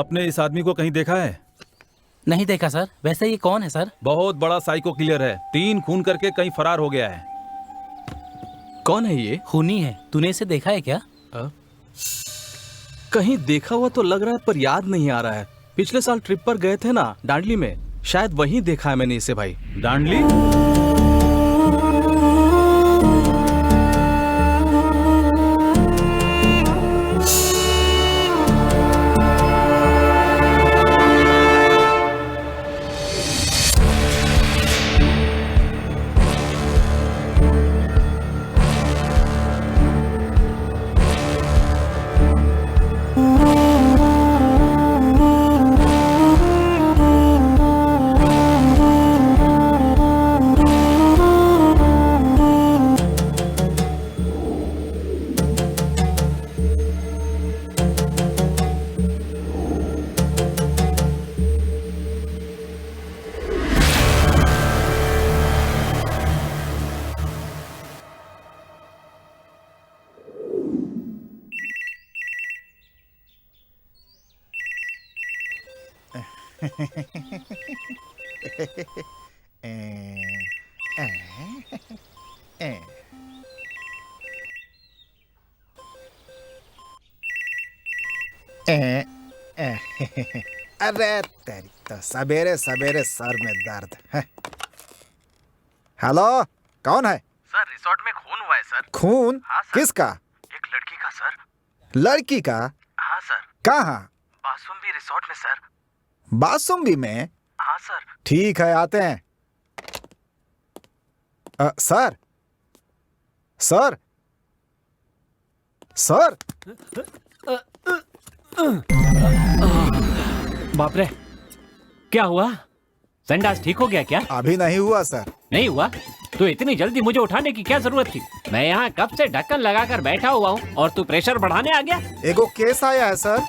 आपने इस आदमी को कहीं देखा है? नहीं देखा सर। वैसे ये कौन है सर? बहुत बड़ा साइको किलर है, 3 खून करके कहीं फरार हो गया है। कौन है ये? खूनी है। तूने इसे देखा है क्या? कहीं देखा हुआ तो लग रहा है पर याद नहीं आ रहा है। पिछले साल ट्रिप पर गए थे ना डांडली में, शायद वहीं देखा है मैंने इसे भाई। डांडली? अरे तेरी तो सवेरे सवेरे सर में दर्द है। हेलो, कौन है? सर रिसोर्ट में खून हुआ है सर। खून? हाँ सर। किसका? एक लड़की का सर। लड़की का? हाँ सर। कहाँ? बासुम्बी रिसोर्ट में सर। बासुम्बी में? हाँ सर। ठीक है, आते हैं। Sir sir sir. बाप रे, क्या हुआ? संडास ठीक हो गया क्या? अभी नहीं हुआ सर। नहीं हुआ तो इतनी जल्दी मुझे उठाने की क्या जरूरत थी? मैं यहाँ कब से ढक्कन लगाकर बैठा हुआ हूँ और तू प्रेशर बढ़ाने आ गया। एगो केस आया है सर।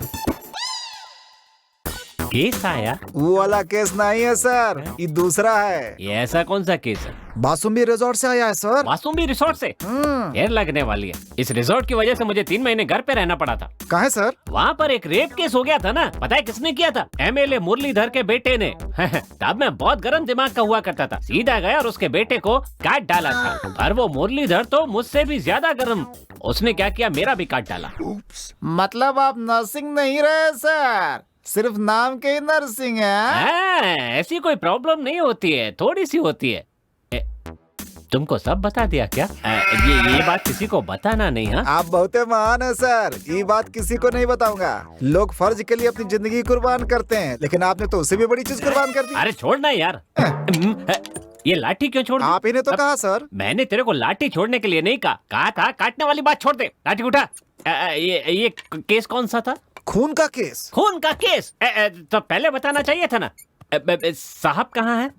केस आया? वो वाला केस नहीं है सर, ये दूसरा है। ये ऐसा कौन सा केस है? बासुम्बी रिजॉर्ट से आया है सर। बासुम्बी रिसोर्ट से? देर लगने वाली है। इस रिसोर्ट की वजह से मुझे 3 महीने घर पे रहना पड़ा था। कहाँ है सर? वहाँ पर एक रेप केस हो गया था ना। पता है किसने किया था? MLA मुरलीधर के बेटे ने। तब मैं बहुत गर्म दिमाग का हुआ करता था, सीधा गया और उसके बेटे को काट डाला था। और वो मुरलीधर तो मुझसे भी ज्यादा गर्म। उसने क्या किया, मेरा भी काट डाला। मतलब आप नर्सिंग नहीं रहे सर, सिर्फ नाम के ही नर्सिंग है? ऐसी कोई प्रॉब्लम नहीं होती है, थोड़ी सी होती है। तुमको सब बता दिया क्या? ये बात किसी को बताना नहीं। हाँ, आप बहुत महान है सर, ये बात किसी को नहीं बताऊंगा। लोग फर्ज के लिए अपनी जिंदगी कुर्बान करते हैं, लेकिन आपने तो उससे भी बड़ी चीज कुर्बान कर दी। अरे छोड़ना यार। ये लाठी क्यों छोड़ दी? आप ही ने तो कहा सर। मैंने तेरे को लाठी छोड़ने के लिए नहीं कहा था काटने वाली बात छोड़ दे। लाठी उठा। ये केस कौन सा था? खून का केस। खून का केस? तो पहले बताना चाहिए था ना। साहब कहाँ है?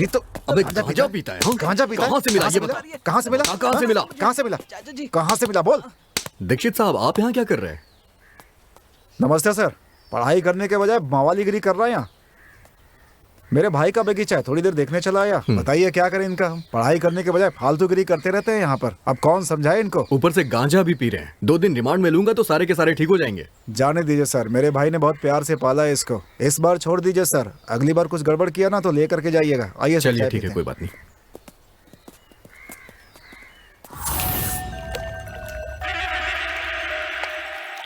तो अबे गांजा पीता है? गांजा पीता है? कहाँ से मिला ये बता? कहाँ से मिला? कहाँ से मिला? कहाँ से मिला? कहाँ से मिला बोल। दीक्षित साहब, आप यहाँ क्या कर रहे हैं? नमस्ते सर। पढ़ाई करने के बजाय मावालीगिरी कर रहा है यहाँ। मेरे भाई का बगीचा है, थोड़ी देर देखने चला आया। बताइए क्या करें इनका। हम पढ़ाई करने के बजाय फालतूगिरी करते रहते हैं यहाँ पर। अब कौन समझाए इनको। ऊपर से गांजा भी पी रहे हैं। 2 दिन रिमांड में लूंगा तो सारे के सारे ठीक हो जाएंगे। जाने दीजिए सर, मेरे भाई ने बहुत प्यार से पाला है इसको। इस बार छोड़ दीजिए सर, अगली बार कुछ गड़बड़ किया ना तो लेकर के जाइएगा। आइए चलिए ठीक है, कोई बात नहीं।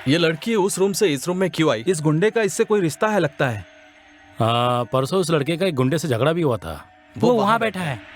ये लड़की उस रूम से इस रूम में क्यों आई? इस गुंडे का इससे कोई रिश्ता है लगता है। हाँ, परसों उस लड़के का एक गुंडे से झगड़ा भी हुआ था। वो वहाँ बैठा है।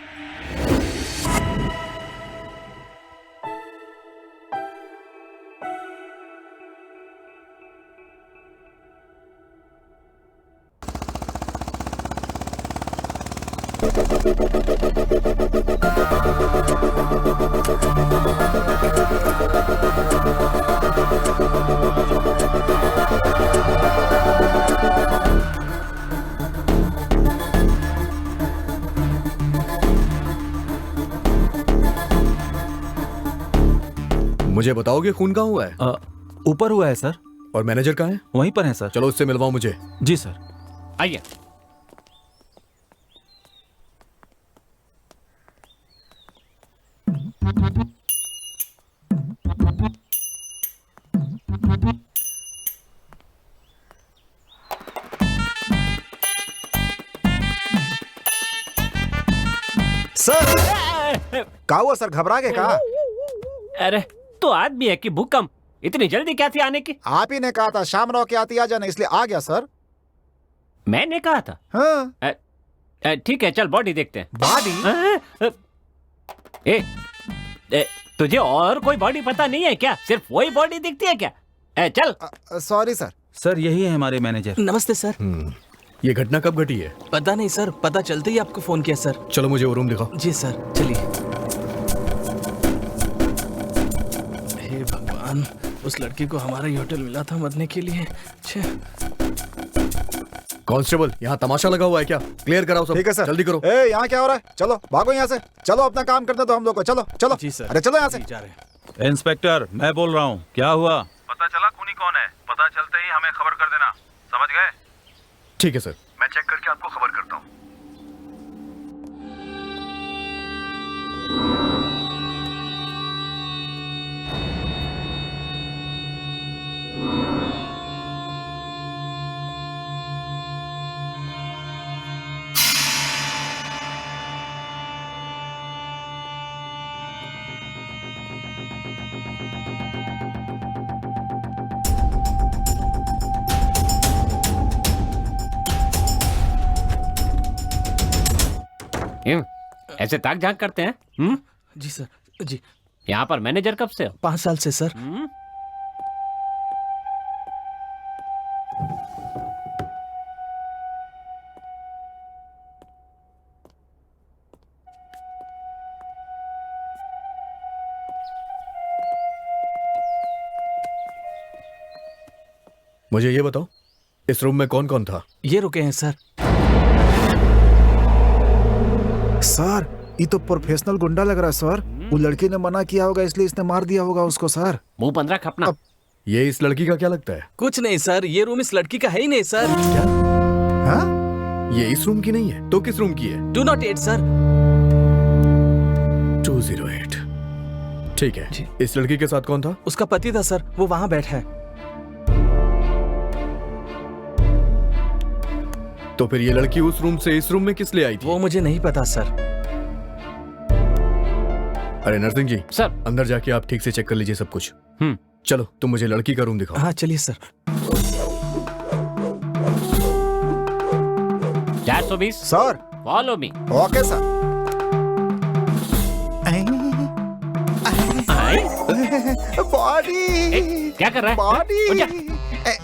मुझे बताओगे खून कहाँ हुआ है? ऊपर हुआ है सर। और मैनेजर कहाँ है? वहीं पर है सर। चलो उससे मिलवाओ मुझे। जी सर। आइए। सर का हुआ सर, घबरा गए का? अरे तो आदमी है कि भूकंप, इतनी जल्दी क्या थी आने की? आप ही ने कहा था शाम रहो के आती आ जाना, इसलिए आ गया सर। मैंने कहा था। हाँ। ठीक है, चल बॉडी देखते हैं। बॉडी? तुझे और कोई बॉडी पता नहीं है क्या? सिर्फ वही बॉडी दिखती है क्या? चल। Sorry sir. सर यही है हमारे मैनेजर। नमस्ते सर। ये घटना कब घटी है? पता नहीं सर, पता चलते ही आपको फोन किया सर। चलो मुझे वो रूम दिखाओ। जी सर, चलिए। हे भगवान, उस लड़की को हमारा ही होटल मिला था मरने के लिए। कांस्टेबल, यहाँ तमाशा लगा हुआ है क्या? क्लियर कराओ सब। ठीक है सर। जल्दी करो। ए, यहाँ क्या हो रहा है? चलो भागो यहाँ से, चलो अपना काम करते तो हम लोग को। चलो चलो। जी सर। अरे चलो यहाँ से। जा रहे हैं। इंस्पेक्टर मैं बोल रहा हूँ, क्या हुआ? पता चला खूनी कौन है? पता चलते ही हमें खबर कर देना, समझ गए? ठीक है सर। मैं चेक करके आपको खबर करता हूँ। ऐसे ताक झांक करते हैं? जी सर। जी। यहाँ पर मैनेजर कब से हो? 5 साल से सर। मुझे ये बताओ, इस रूम में कौन कौन था? ये रुके हैं सर। सर ये तो प्रोफेशनल गुंडा लग रहा है सर। वो लड़की ने मना किया होगा इसलिए इसने मार दिया होगा उसको सर। मुंह बंद रख अपना। ये इस लड़की का क्या लगता है? कुछ नहीं सर, ये रूम इस लड़की का है ही नहीं सर। क्या? हाँ? ये इस रूम की नहीं है तो किस रूम की है? 208 सर। 208। ठीक है जी। इस लड़की के साथ कौन था? उसका पति था सर, वो वहां बैठा है। तो फिर ये लड़की उस रूम से इस रूम में किस लिए आई थी? वो मुझे नहीं पता सर। अरे नरसिंह जी सर। अंदर जाके आप ठीक से चेक कर लीजिए सब कुछ। चलो तुम मुझे लड़की का रूम दिखाओ। हाँ चलिए sir. 420 sir. Follow me. Okay sir. Body. क्या कर रहा है? बॉडी। उठ जा।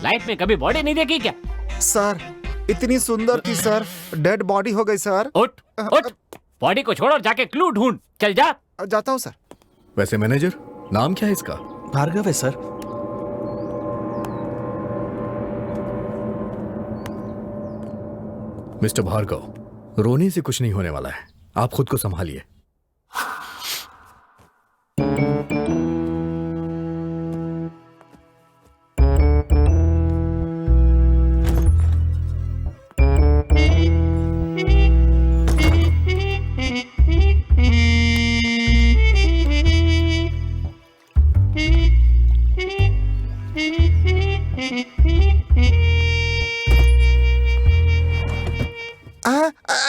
लाइफ में कभी बॉडी नहीं देखी क्या? सर इतनी सुंदर थी सर, डेड बॉडी हो गई सर। उठ उठ, बॉडी को छोड़ और जाके क्लू ढूंढ। चल जा। जाता हूँ सर। वैसे मैनेजर नाम क्या है इसका? भार्गव है सर। मिस्टर भार्गव, रोने से कुछ नहीं होने वाला है, आप खुद को संभालिए।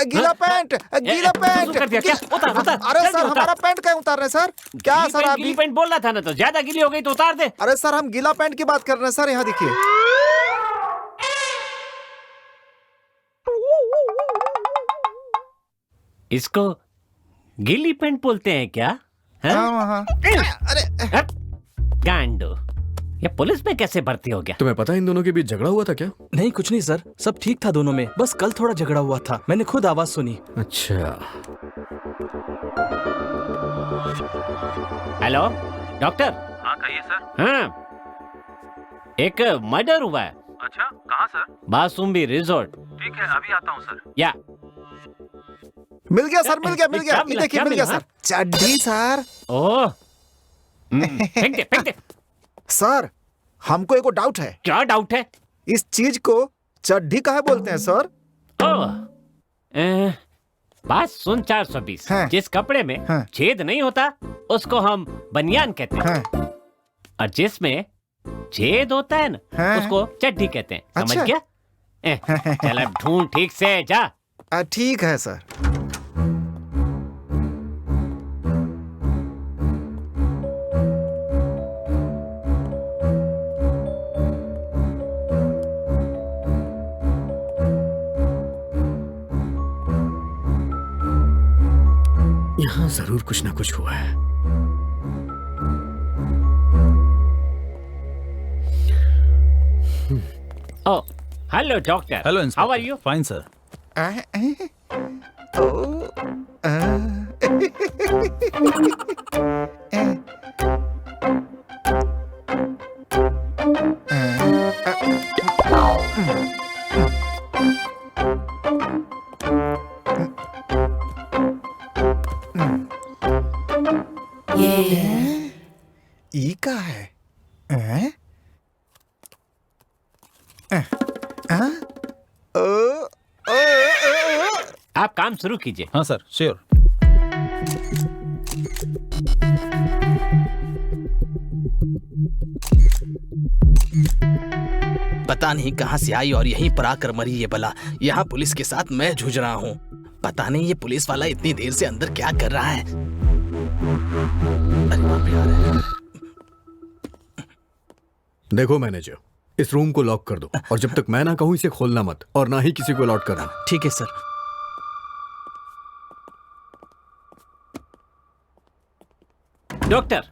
गीला पैंट, गीला पैंट। कर दिया क्या? उतार उतार अरे जल्दी सर उतार। हमारा पैंट कहीं उतार रहे सर? क्या गीली सर पैंट, अभी? गीली पैंट बोल रहा था ना, तो ज्यादा गीली हो गई तो उतार दे। अरे सर हम गीला पैंट की बात कर रहे हैं सर, यहाँ देखिए। इसको गीली पैंट बोलते हैं क्या? हैं? हाँ हाँ। हट, गांडो, ये पुलिस में कैसे भर्ती हो गया? तुम्हें पता है इन दोनों के बीच झगड़ा हुआ था क्या? नहीं कुछ नहीं सर, सब ठीक था दोनों में, बस कल थोड़ा झगड़ा हुआ था, मैंने खुद आवाज सुनी। अच्छा। Hello doctor. हाँ कहिए सर। हाँ, एक मर्डर हुआ है अच्छा कहाँ सर? बासुम्बी रिजॉर्ट। ठीक है अभी आता हूँ सर। या मिल गया सर, मिल गया मिल गया, क्या ये मिला, देखिए क्या मिल गया मिला, सर, चड्डी सर। ओह, फेंक दे फेंक दे। सर हमको एक डाउट है, क्या डाउट है? इस चीज को चड्डी काहे बोलते हैं सर? ओह, बात सुन 420। हाँ। जिस कपड़े में हाँ। छेद नहीं होता उसको हम बनियान कहते हैं, हाँ, और जिसमें छेद होता है ना हाँ। उसको चड्डी कहते हैं। समझ अच्छा। गया? चल अब ढूंढ ठीक से, जा। ठीक है सर। यहाँ जरूर कुछ ना कुछ हुआ है। Oh, hello doctor. Hello how are you? Fine sir. ई का है? आप काम शुरू कीजिए। हाँ सर श्योर। पता नहीं कहाँ से आई और यहीं पर आकर मरी ये बला। यहाँ पुलिस के साथ मैं जूझ रहा हूँ, पता नहीं ये पुलिस वाला इतनी देर से अंदर क्या कर रहा है। अरे बाप रे, आ रहा है। देखो मैनेजर, इस रूम को लॉक कर दो और जब तक मैं ना कहूँ इसे खोलना मत, और ना ही किसी को अलॉट करना। ठीक है सर। डॉक्टर,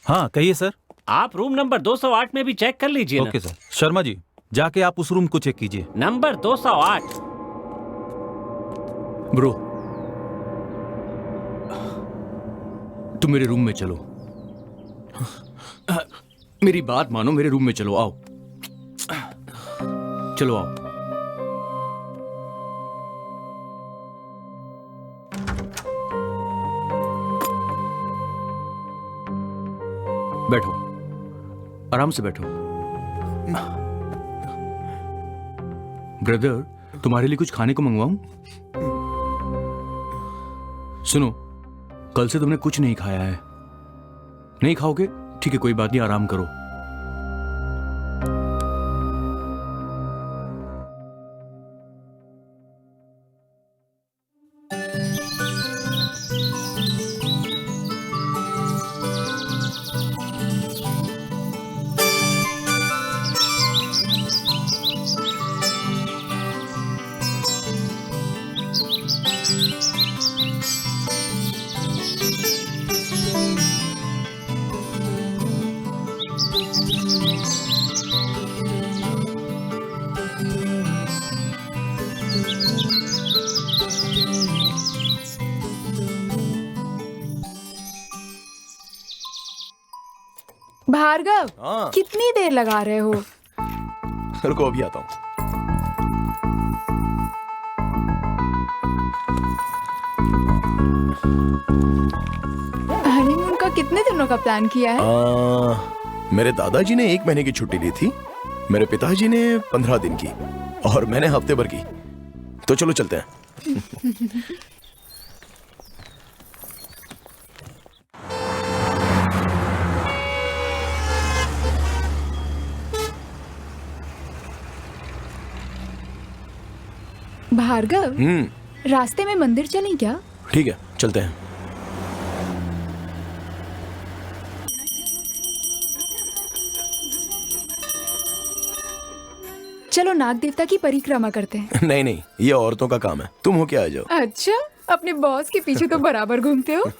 हाँ कहिए सर। आप रूम नंबर 208 में भी चेक कर लीजिए ना। Okay sir. शर्मा जी जाके आप उस रूम को चेक कीजिए। नंबर 208। ब्रो, तुम मेरे रूम में चलो। मेरी बात मानो, मेरे रूम में चलो, आओ। चलो आओ। बैठो, आराम से बैठो। ब्रदर, तुम्हारे लिए कुछ खाने को मंगवाऊं? सुनो, कल से तुमने कुछ नहीं खाया है। नहीं खाओगे? ठीक है, कोई बात नहीं, आराम करो। भार्गव, कितनी देर लगा रहे हो? रुको अभी आता हूँ। हनीमून का कितने दिनों का प्लान किया है? मेरे दादाजी ने 1 महीने की छुट्टी ली थी, मेरे पिताजी ने 15 दिन की, और मैंने हफ्ते भर की। तो चलो चलते हैं। भार्गव, रास्ते में मंदिर चलें क्या? ठीक है, चलते हैं। चलो नाग देवता की परिक्रमा करते हैं। नहीं नहीं, ये औरतों का काम है, तुम हो क्या, आ जाओ। अच्छा, अपने बॉस के पीछे तो बराबर घूमते हो।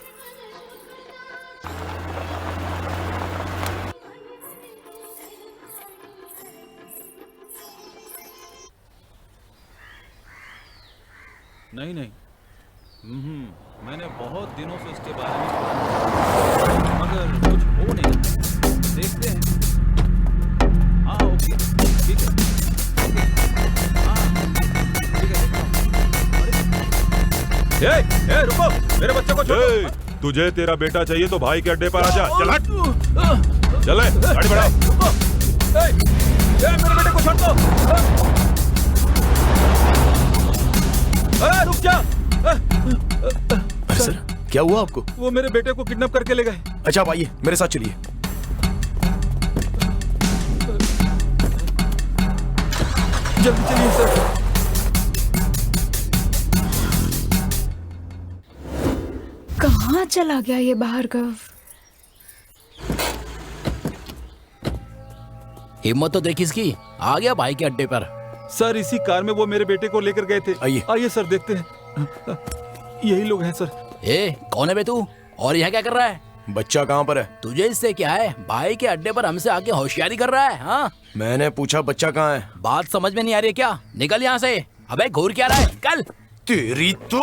नहीं नहीं, मैंने बहुत दिनों से इसके बारे में सोचा, मगर कुछ हो नहीं रहा। देखते हैं। हाँ ओके, ठीक है। हाँ ठीक है, देखता हूँ। ए रुको, मेरे बच्चे को छोड़ो। तुझे तेरा बेटा चाहिए तो भाई के अड्डे पर आजा। चल हट, चल गाड़ी बढ़ाओ। मेरे बेटे को छोड़ दो। रुक जा। अरे सर, क्या हुआ आपको? वो मेरे बेटे को किडनैप करके ले गए। अच्छा आप आइए, मेरे साथ चलिए। जल्दी चलिए सर। कहाँ चला गया ये भार्गव? हिम्मत तो देखी इसकी, आ गया भाई के अड्डे पर। सर इसी कार में वो मेरे बेटे को लेकर गए थे। आइए। आइए सर, देखते हैं। यही लोग हैं सर। कौन है बे तू, और यहाँ क्या कर रहा है? बच्चा कहाँ पर है? तुझे इससे क्या है? भाई के अड्डे पर हमसे आके होशियारी कर रहा है। हाँ, मैंने पूछा बच्चा कहाँ है। बात समझ में नहीं आ रही है क्या? निकल यहाँ से। अबे घूर क्या रहा है? कल तेरी तो।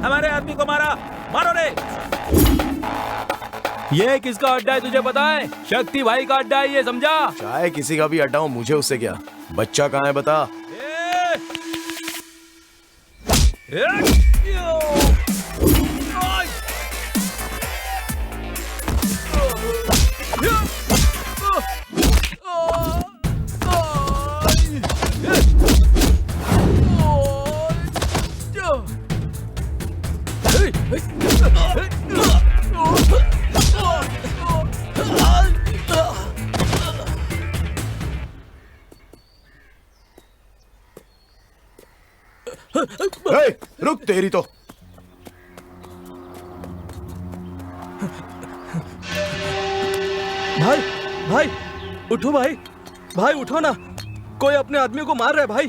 हमारे आदमी को मारा, मारो रे। ये किसका अड्डा है तुझे पता है? शक्ति भाई का अड्डा है ये, समझा? चाहे किसी का भी अड्डा हो, मुझे उससे क्या। बच्चा कहाँ है बता। रुक, तेरी तो। भाई भाई उठो भाई, भाई उठो ना, कोई अपने आदमी को मार रहा है भाई।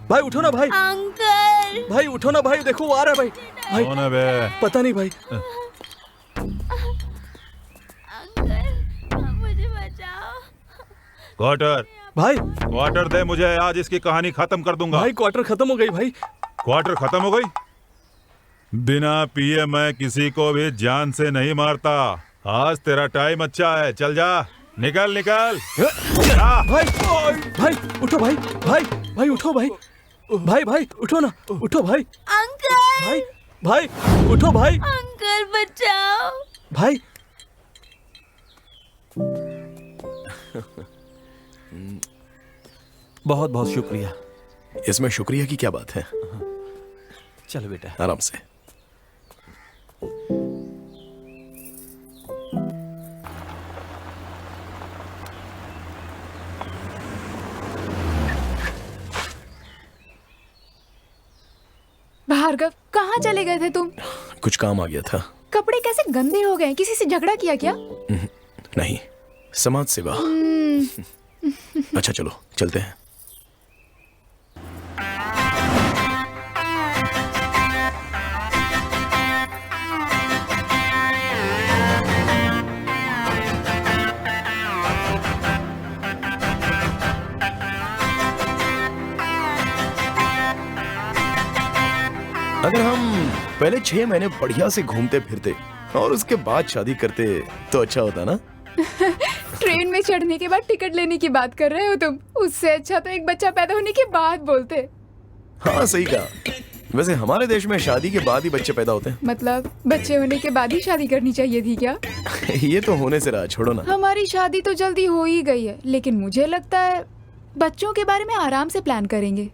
भाई उठो ना भाई। अंकल, भाई उठो ना भाई, देखो वो आ रहा है भाई। भाई कौन है बे? पता नहीं भाई। अंकल मुझे बचाओ। क्वार्टर, भाई क्वार्टर दे मुझे, आज इसकी कहानी खत्म कर दूंगा। भाई क्वार्टर खत्म हो गई भाई। क्वार्टर खत्म हो गई? बिना पिए मैं किसी को भी जान से नहीं मारता। आज तेरा टाइम अच्छा है, चल जा, निकल निकल। भाई भाई उठो भाई, भाई भाई उठो भाई, भाई भाई उठो ना, उठो भाई। अंकल, भाई भाई उठो भाई, अंकल बचाओ। भाई बहुत बहुत शुक्रिया। इसमें शुक्रिया की क्या बात है? चलो बेटा। आराम से। भार्गव, कहाँ चले गए थे तुम? कुछ काम आ गया था। कपड़े कैसे गंदे हो गए? किसी से झगड़ा किया क्या? नहीं, समाज सेवा। अच्छा चलो चलते हैं। अगर हम पहले 6 महीने बढ़िया से घूमते फिरते और उसके बाद शादी करते तो अच्छा होता ना। ट्रेन में चढ़ने के बाद टिकट लेने की बात कर रहे हो तुम? उससे अच्छा तो एक बच्चा पैदा होने के बाद बोलते। हाँ सही कहा। वैसे हमारे देश में शादी के बाद ही बच्चे पैदा होते हैं। मतलब बच्चे होने के बाद ही शादी करनी चाहिए थी क्या? ये तो होने से रहा, छोड़ो ना। हमारी शादी तो जल्दी हो ही गई है, लेकिन मुझे लगता है बच्चों के बारे में आराम से प्लान करेंगे।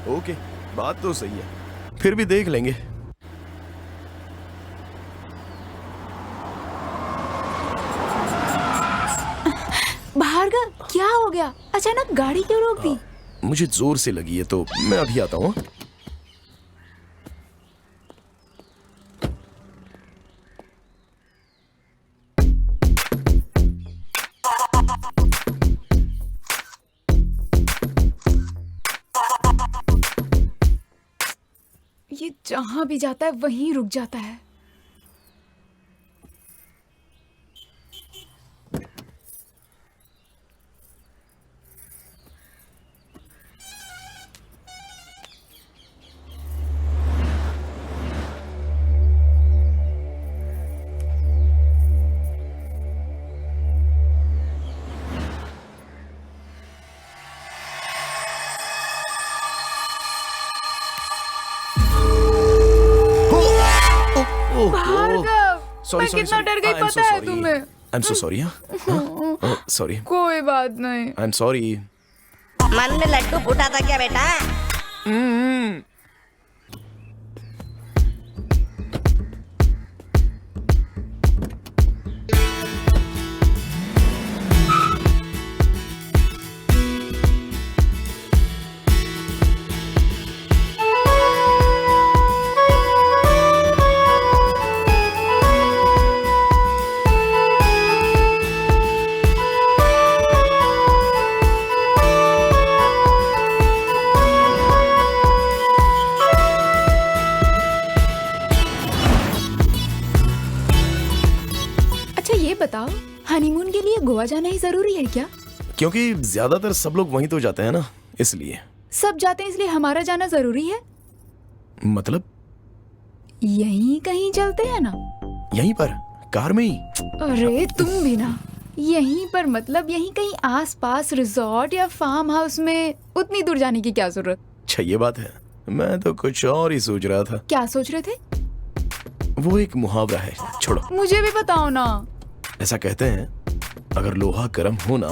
ओके, बात तो सही है, फिर भी देख लेंगे। भार्गव, क्या हो गया? अचानक गाड़ी क्यों रोक दी? मुझे जोर से लगी है तो मैं अभी आता हूँ। ये जहां भी जाता है वहीं रुक जाता है। भार्गव, मैं कितना डर गई पता है तुम्हें? I am so sorry. Sorry. कोई बात नहीं। I am sorry. मन में लड्डू फूटा था क्या बेटा? बताओ, हनीमून के लिए गोवा जाना ही जरूरी है क्या? क्योंकि ज्यादातर सब लोग वहीं तो जाते हैं ना, इसलिए। सब जाते हैं इसलिए हमारा जाना जरूरी है? मतलब? यहीं कहीं चलते हैं ना। यहीं पर कार में ही? अरे तुम भी ना। यहीं पर मतलब यहीं कहीं आसपास रिजॉर्ट या फार्म हाउस में। उतनी दूर जाने की क्या जरूरत? अच्छा ये बात है, मैं तो कुछ और ही सोच रहा था। क्या सोच रहे थे? वो एक मुहावरा है, छोड़ो। मुझे भी बताओ ना। ऐसा कहते हैं अगर लोहा गर्म हो ना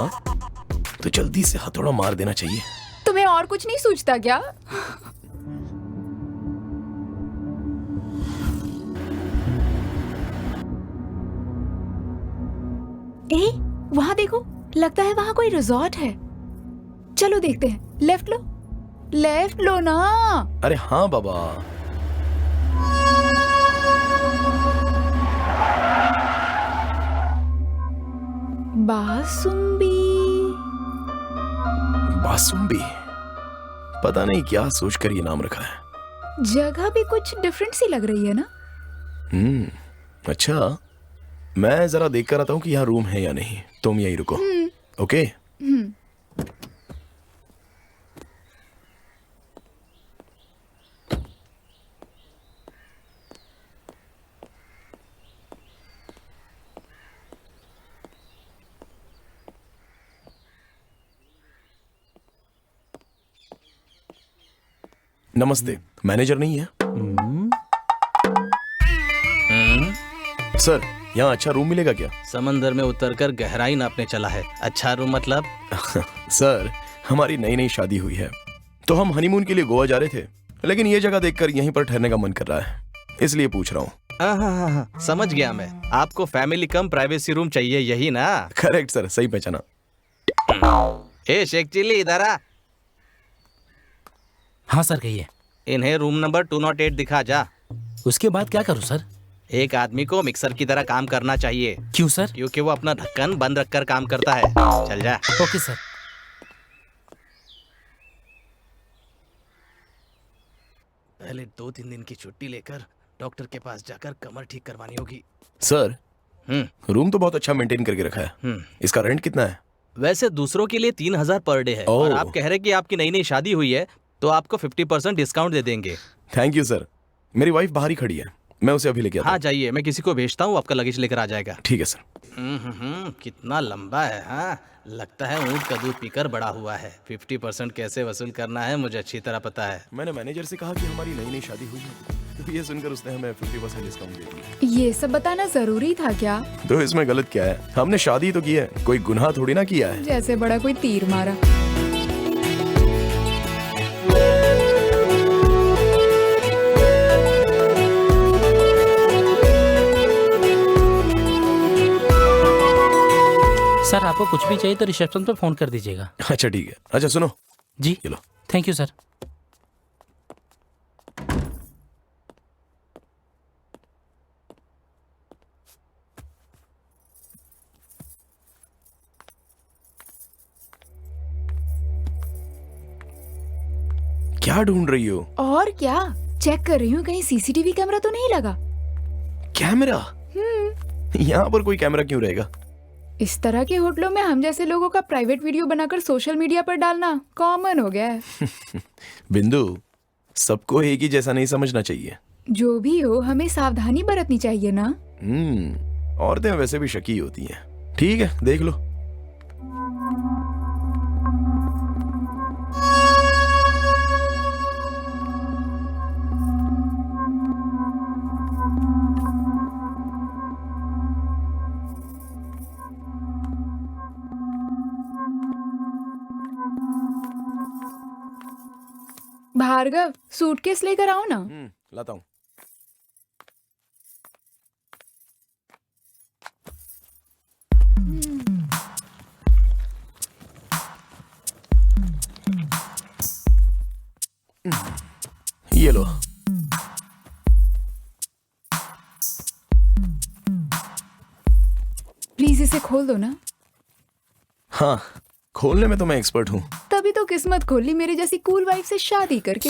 तो जल्दी से हथौड़ा मार देना चाहिए। तुम्हें और कुछ नहीं सूझता क्या? ए, वहां देखो, लगता है वहां कोई रिजॉर्ट है। चलो देखते हैं। लेफ्ट लो, लेफ्ट लो ना। अरे हाँ बाबा। बासुंबी। बासुंबी, पता नहीं क्या सोचकर ये नाम रखा है। जगह भी कुछ डिफरेंट सी लग रही है ना? अच्छा, मैं जरा देख कर आता हूँ कि यहाँ रूम है या नहीं। तुम यहीं रुको। ओके। नमस्ते, मैनेजर नहीं है? सर, यहाँ अच्छा रूम मिलेगा क्या? समंदर में उतरकर गहराई नापने चला है। अच्छा रूम मतलब? सर, हमारी नई नई शादी हुई है तो हम हनीमून के लिए गोवा जा रहे थे, लेकिन ये जगह देखकर यहीं पर ठहरने का मन कर रहा है, इसलिए पूछ रहा हूँ। हाँ, समझ गया मैं। आपको फैमिली कम प्राइवेसी रूम चाहिए, यही ना? करेक्ट सर, सही पहचाना। ए शेख चिल्ली, इधर आ। हाँ सर, कहिए। इन्हें रूम नंबर 208 दिखा जा। उसके बाद क्या करूँ सर? एक आदमी को मिक्सर की तरह काम करना चाहिए। क्यों सर? क्योंकि वो अपना ढक्कन बंद रखकर काम करता है। चल जा। Okay sir. पहले 2-3 दिन की छुट्टी लेकर डॉक्टर के पास जाकर कमर ठीक करवानी होगी। सर, रूम तो बहुत अच्छा मेंटेन करके रखा है। इसका रेंट कितना है? वैसे दूसरों के लिए 3000 पर डे है, और आप कह रहे कि आपकी नई नई शादी हुई है तो आपको 50% डिस्काउंट दे देंगे। Thank you sir. मेरी वाइफ बाहर ही खड़ी है, मैं उसे अभी लेके आता हूं। हाँ जाइए, मैं किसी को भेजता हूँ, आपका लगेज लेकर आ जाएगा। ठीक है सर। कितना लंबा है। हाँ, लगता है ऊँट का दूध पीकर बड़ा हुआ है। 50% कैसे वसूल करना है मुझे अच्छी तरह पता है। मैंने मैनेजर से कहा कि हमारी नई नई शादी हुई है, तो ये सुनकर उसने हमें 50% डिस्काउंट दे दिया। ये सब बताना जरूरी था क्या? तो इसमें गलत क्या है? हमने शादी तो की है, कोई गुनाह थोड़ी ना किया है। जैसे बड़ा कोई तीर मारा। सर, आपको कुछ भी चाहिए तो रिसेप्शन पे फोन कर दीजिएगा। अच्छा ठीक है। अच्छा सुनो, जी चलो। Thank you sir. क्या ढूंढ रही हो? और क्या चेक कर रही हूँ, कहीं सीसीटीवी कैमरा तो नहीं लगा। कैमरा? यहाँ पर कोई कैमरा क्यों रहेगा? इस तरह के होटलों में हम जैसे लोगों का प्राइवेट वीडियो बनाकर सोशल मीडिया पर डालना कॉमन हो गया है। बिंदु, सबको एक ही जैसा नहीं समझना चाहिए। जो भी हो, हमें सावधानी बरतनी चाहिए ना। औरतें वैसे भी शकी होती हैं। ठीक है, देख लो। भार्गव, सूटकेस लेकर आओ ना। लाता हूँ। ये लो। प्लीज इसे खोल दो ना। हाँ, खोलने में तो मैं एक्सपर्ट हूँ। तभी तो किस्मत खोली मेरी जैसी कूल वाइफ से शादी करके।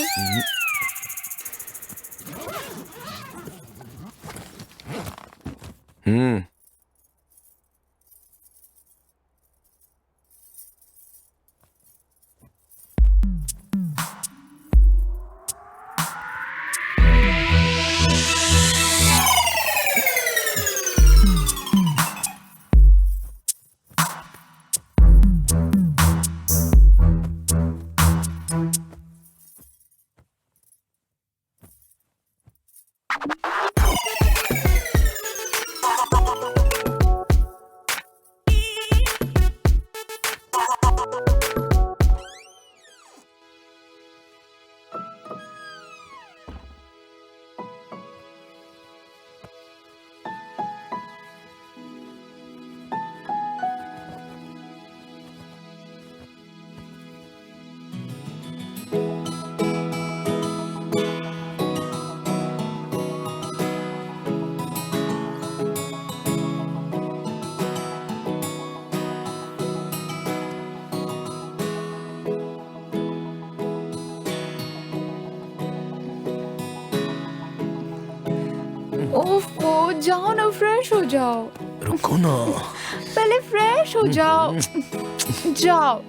ओफो, जाओ ना, फ्रेश हो जाओ। रुको ना। पहले फ्रेश हो जाओ। जाओ,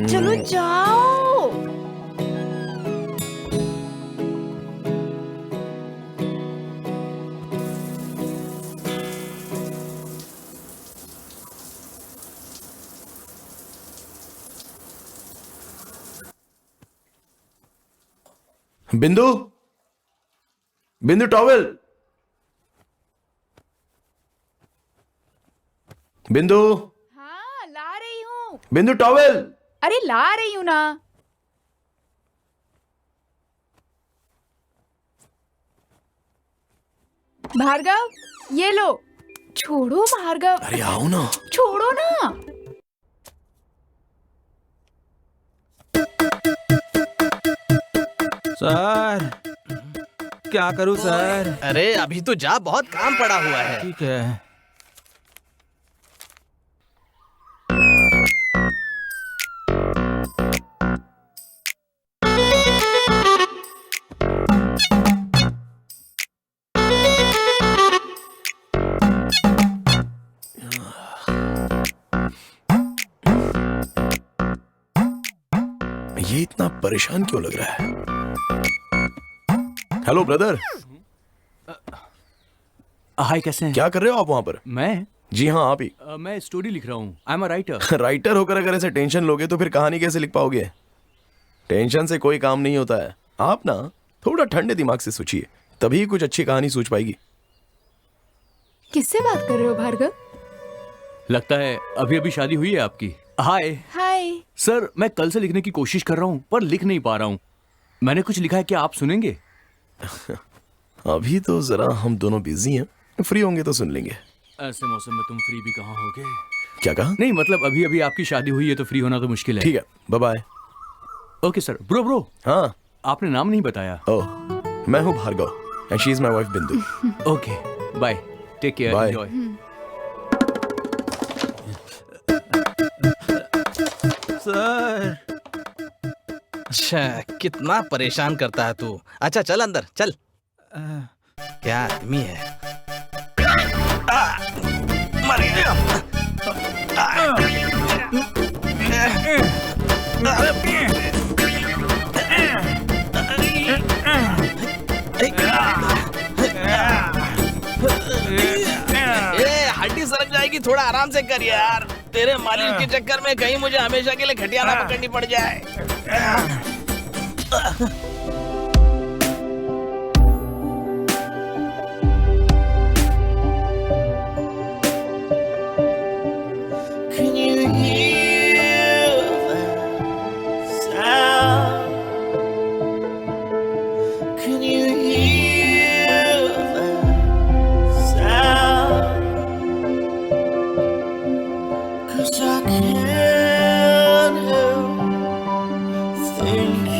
चलो जाओ। बिंदु, बिंदु टॉवेल। बिंदु। हाँ, ला रही हूँ। बिंदु टॉवेल। अरे ला रही हूँ ना। भार्गव, ये लो। छोड़ो भार्गव। अरे आओ ना। छोड़ो ना। सर, क्या करूं सर? अरे अभी तो जा, बहुत काम पड़ा हुआ है। ठीक है। ये इतना परेशान क्यों लग रहा है? Hello brother. हाय, कैसे हैं? क्या कर रहे हो आप वहां पर? मैं? जी हाँ, आप ही। मैं स्टोरी लिख रहा हूँ। I am a writer. Writer होकर अगर ऐसे टेंशन लोगे तो फिर कहानी कैसे लिख पाओगे? टेंशन से कोई काम नहीं होता है। आप ना थोड़ा ठंडे दिमाग से सोचिए, तभी कुछ अच्छी कहानी सूझ पाएगी। किससे बात कर रहे हो भार्गव? लगता है अभी अभी शादी हुई है आपकी। हाय। हाय। सर, मैं कल से लिखने की कोशिश कर रहा हूँ पर लिख नहीं पा रहा हूँ। मैंने कुछ लिखा है, क्या आप सुनेंगे? अभी तो जरा हम दोनों बिजी हैं, फ्री होंगे तो सुन लेंगे। ऐसे मौसम में तुम फ्री भी कहाँ होगे? क्या कहा? नहीं, मतलब अभी अभी आपकी शादी हुई है तो फ्री होना तो मुश्किल है। ठीक है, bye bye. Okay sir. Bro bro, हाँ आपने नाम नहीं बताया। ओह, मैं हूँ Bhargav and she is my wife Bindu. Okay, bye, take care, Bye. Enjoy. Sir अच्छा, कितना परेशान करता है तू। अच्छा चल अंदर चल। क्या आदमी है। मर गया। हड्डी सरक जाएगी, थोड़ा आराम से कर यार। तेरे मालिक के चक्कर में कहीं मुझे हमेशा के लिए खटिया ना पकड़नी पड़ जाए। Can you hear the sound? Can you hear the sound? 'Cause I can't help thinking.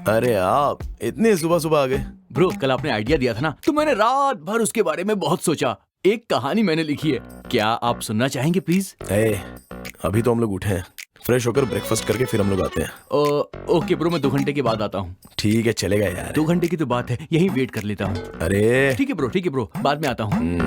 अरे आप इतने सुबह सुबह आ गए। ब्रो, कल आपने आइडिया दिया था ना, तो मैंने रात भर उसके बारे में बहुत सोचा। एक कहानी मैंने लिखी है, क्या आप सुनना चाहेंगे प्लीज? अभी तो हम लोग उठे हैं, फ्रेश होकर ब्रेकफास्ट करके फिर हम लोग आते हैं। ओके ब्रो, मैं 2 घंटे के बाद आता हूँ। ठीक है, चलेगा यार। 2 घंटे की तो बात है, यहीं वेट कर लेता हूँ। अरे ठीक है ब्रो, बाद में आता हूँ।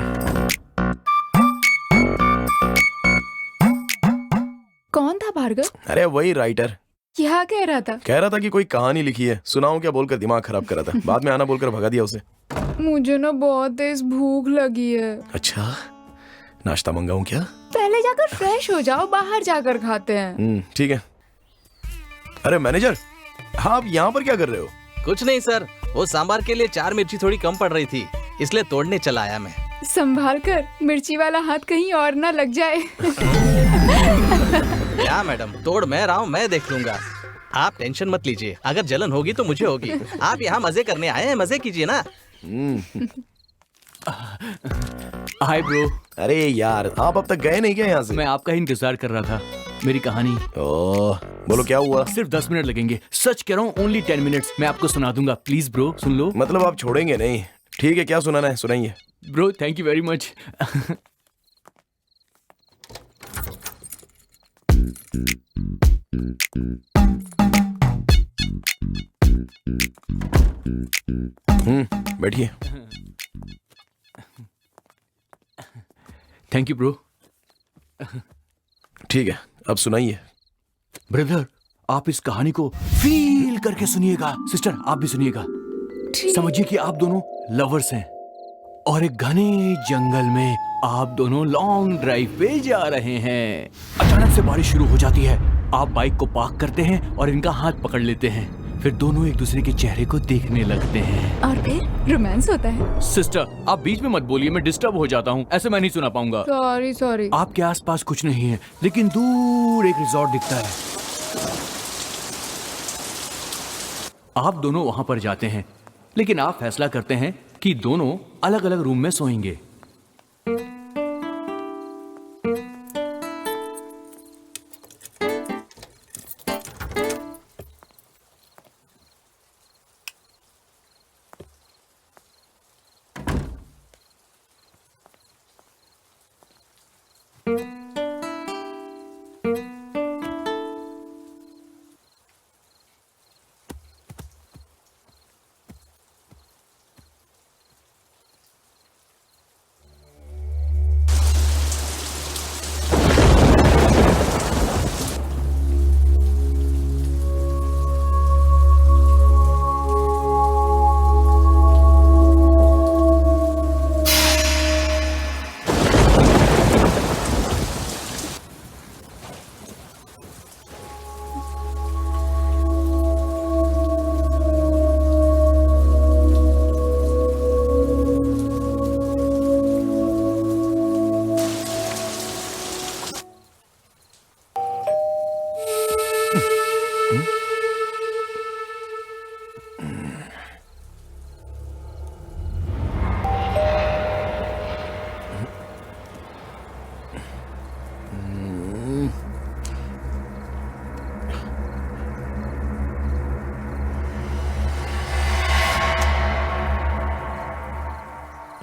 कौन था भार्गव? अरे वही राइटर। क्या कह रहा था? कह रहा था कि कोई कहानी लिखी है, सुनाऊं क्या बोलकर दिमाग खराब कर रहा था। बाद में आना बोलकर भगा दिया उसे। मुझे ना बहुत तेज भूख लगी है। अच्छा, नाश्ता मंगाऊं क्या? पहले जाकर फ्रेश हो जाओ, बाहर जाकर खाते हैं। ठीक है। अरे मैनेजर, आप यहाँ पर क्या कर रहे हो? कुछ नहीं सर, वो सांबार के लिए 4 मिर्ची थोड़ी कम पड़ रही थी, इसलिए तोड़ने चला आया मैं। संभाल कर, मिर्ची वाला हाथ कहीं और ना लग जाए। क्या मैडम, तोड़ मैं रहा हूँ, मैं देख लूंगा। आप टेंशन मत लीजिए, अगर जलन होगी तो मुझे होगी। आप यहाँ मजे करने आए हैं, मजे कीजिए ना। Hi bro. अरे यार, आप अब तक गए नहीं क्या यहाँ से? मैं आपका ही इंतजार कर रहा था। मेरी कहानी। ओह, बोलो क्या हुआ? सिर्फ 10 मिनट लगेंगे, सच कह रहा हूँ, ओनली 10 मिनट्स। मैं आपको सुना दूंगा, प्लीज ब्रो, सुन लो। मतलब आप छोड़ेंगे नहीं? ठीक है, क्या सुनाना है सुनाइए। Bro, thank you very much. बैठिए। Thank you bro. ठीक है, अब सुनाइए। ब्रदर, आप इस कहानी को फील करके सुनिएगा। सिस्टर, आप भी सुनिएगा। समझिए कि आप दोनों लवर्स हैं और एक घने जंगल में आप दोनों लॉन्ग ड्राइव पे जा रहे हैं। अचानक से बारिश शुरू हो जाती है। आप बाइक को पार्क करते हैं और इनका हाथ पकड़ लेते हैं। फिर दोनों एक दूसरे के चेहरे को देखने लगते हैं और फिर रोमांस होता है। सिस्टर, आप बीच में मत बोलिए, मैं डिस्टर्ब हो जाता हूँ। ऐसे मैं नहीं सुना पाऊंगा। सॉरी। आपके आसपास कुछ नहीं है, लेकिन दूर एक रिजॉर्ट दिखता है। आप दोनों वहां पर जाते हैं, लेकिन आप फैसला करते हैं कि दोनों अलग अलग रूम में सोएंगे।